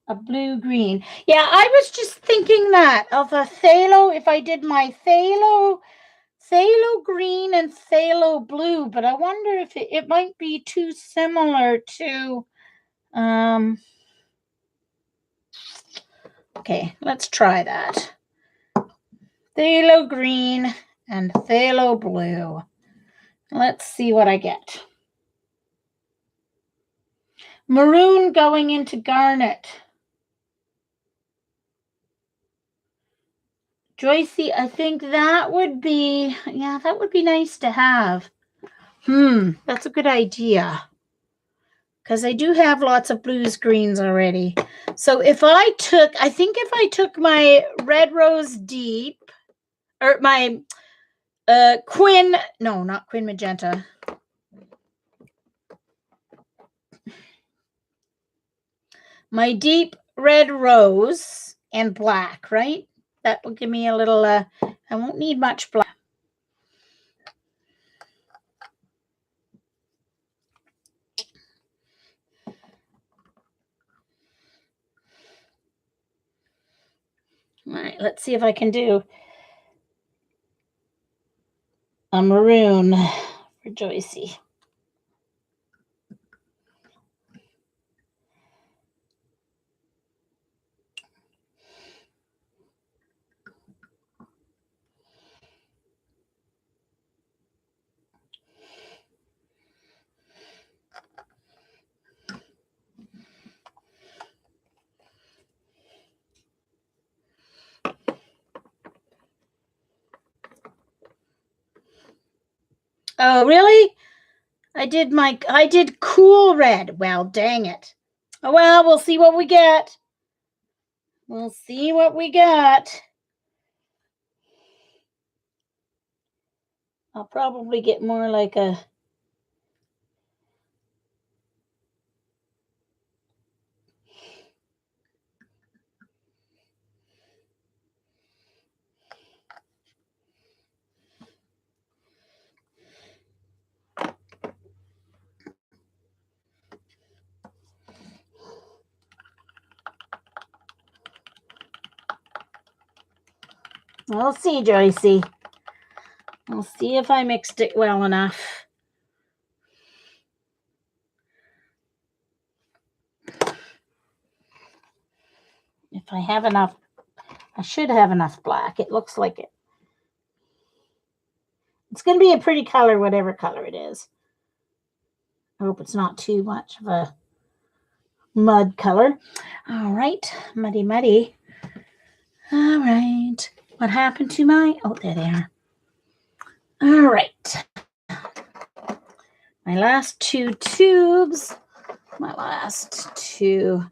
a blue-green. Yeah, I was just thinking that of a phthalo, if I did my phthalo green and phthalo blue, but I wonder if it might be too similar to, okay, let's try that. Phthalo green and phthalo blue. Let's see what I get. Maroon going into garnet. Joycey, I think that would be, yeah, that would be nice to have. That's a good idea. Because I do have lots of blues, greens already. So if I took my Red Rose Deep, or my Quinn, no, not Quinn Magenta. My Deep Red Rose and black, right? That will give me a little, I won't need much black. All right, let's see if I can do a maroon for Joycey. Oh, really? I did cool red. Well, dang it. Oh, well, we'll see what we get. We'll see what we get. I'll probably get more like a... We'll see, Joycey. We'll see if I mixed it well enough. If I have enough, I should have enough black. It looks like it. It's going to be a pretty color, whatever color it is. I hope it's not too much of a mud color. All right, muddy, muddy. All right. What happened to my... Oh, there they are. All right. My last two tubes. My last two.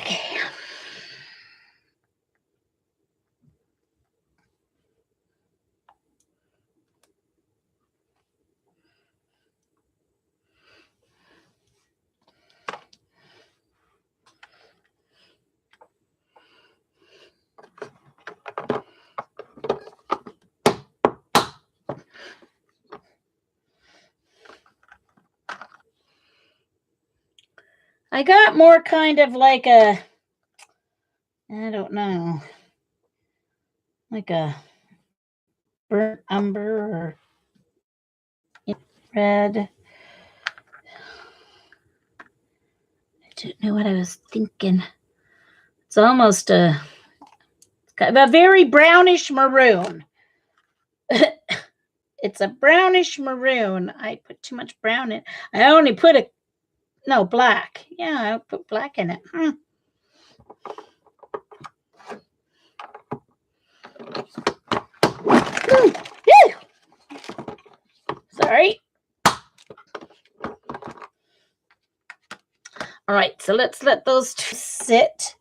Okay. I got more kind of like a, I don't know, like a burnt umber or red. I don't know what I was thinking. It's almost a very brownish maroon. It's a brownish maroon. I put too much brown in. I only put black. Yeah, I put black in it. Sorry. All right, so let's let those two sit.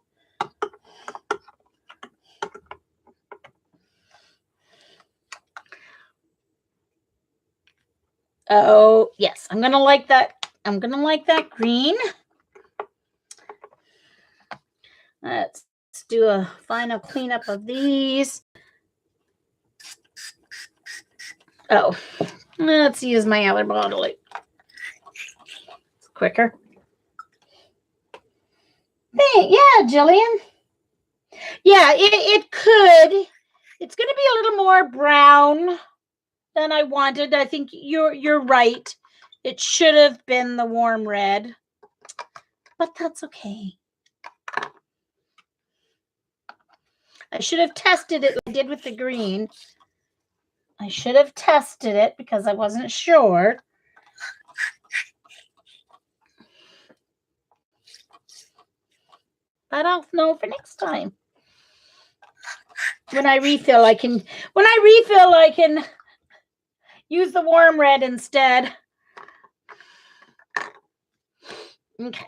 Oh, yes, I'm going to like that. I'm going to like that green. Let's do a final cleanup of these. Oh, let's use my other bottle. It's quicker. Yeah, Jillian. Yeah, it could. It's going to be a little more brown than I wanted. I think you're right. It should have been the warm red, but that's okay. I should have tested it like I did with the green. I should have tested it because I wasn't sure. But I'll know for next time. When I refill, I can use the warm red instead. Okay.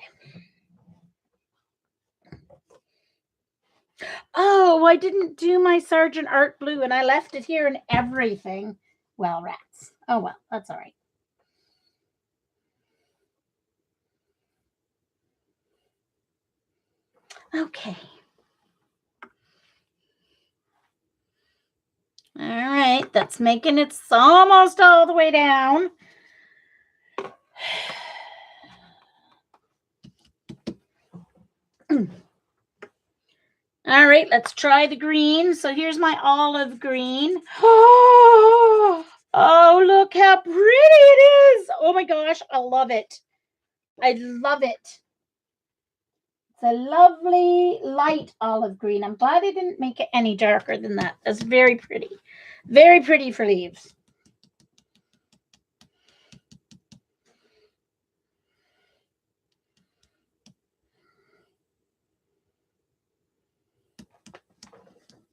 Oh, I didn't do my Sergeant Art Blue and I left it here and everything. Well, rats. Oh, well, that's all right. Okay. All right, that's making it almost all the way down. All right, let's try the green. So here's my olive green. Oh, look how pretty it is. Oh my gosh, I love it. I love it. It's a lovely light olive green. I'm glad I didn't make it any darker than that. That's very pretty. Very pretty for leaves.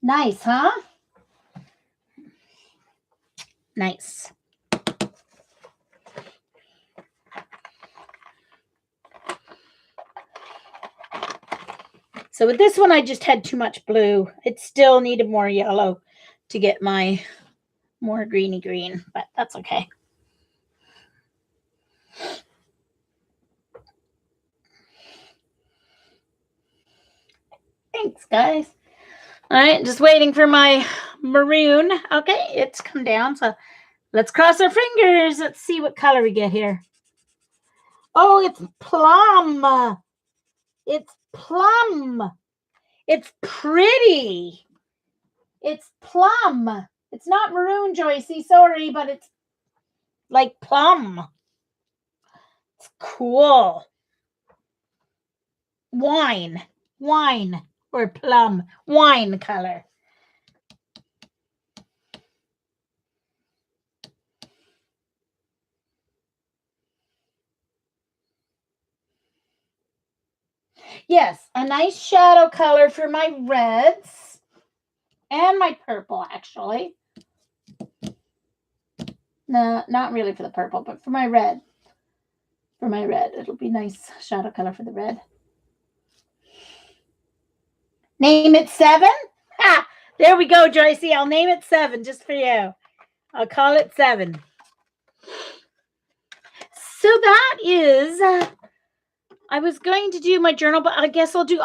Nice, huh? Nice. So with this one, I just had too much blue. It still needed more yellow to get my more greeny green, but that's okay. Thanks, guys. All right, just waiting for my maroon. Okay, it's come down, so let's cross our fingers. Let's see what color we get here. Oh, it's plum. It's plum. It's pretty. It's plum. It's not maroon, Joycey. Sorry, but it's like plum. It's cool. Wine or plum. Wine color. Yes, a nice shadow color for my reds and my purple, actually. No, not really for the purple, but for my red. For my red, it'll be nice shadow color for the red. Name it 7? Ha! There we go, Joycey. I'll name it 7 just for you. I'll call it 7. So that is, I was going to do my journal, but I guess I'll do,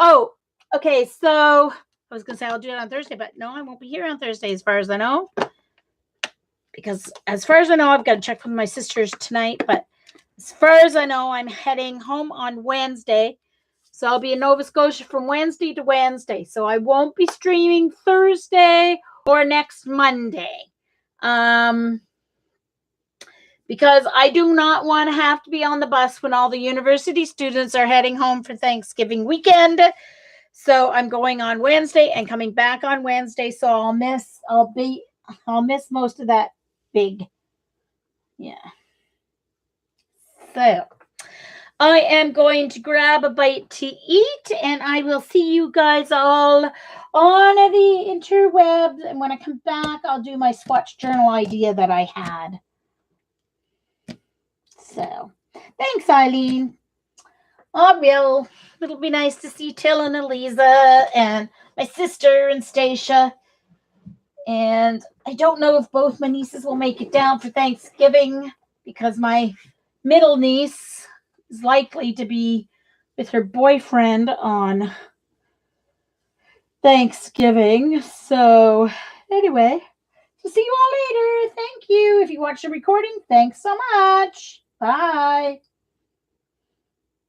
okay. So I was going to say I'll do it on Thursday, but no, I won't be here on Thursday as far as I know. Because as far as I know, I've got to check with my sisters tonight, but as far as I know, I'm heading home on Wednesday. So I'll be in Nova Scotia from Wednesday to Wednesday. So I won't be streaming Thursday or next Monday. Because I do not want to have to be on the bus when all the university students are heading home for Thanksgiving weekend. So I'm going on Wednesday and coming back on Wednesday. So I'll miss most of that big. Yeah. So I am going to grab a bite to eat, and I will see you guys all on the interwebs. And when I come back, I'll do my swatch journal idea that I had. So, thanks, Eileen. I will. It'll be nice to see Till and Eliza and my sister and Stacia. And I don't know if both my nieces will make it down for Thanksgiving because my middle niece is likely to be with her boyfriend on Thanksgiving. So, anyway, so see you all later. Thank you. If you watch the recording, thanks so much. Bye.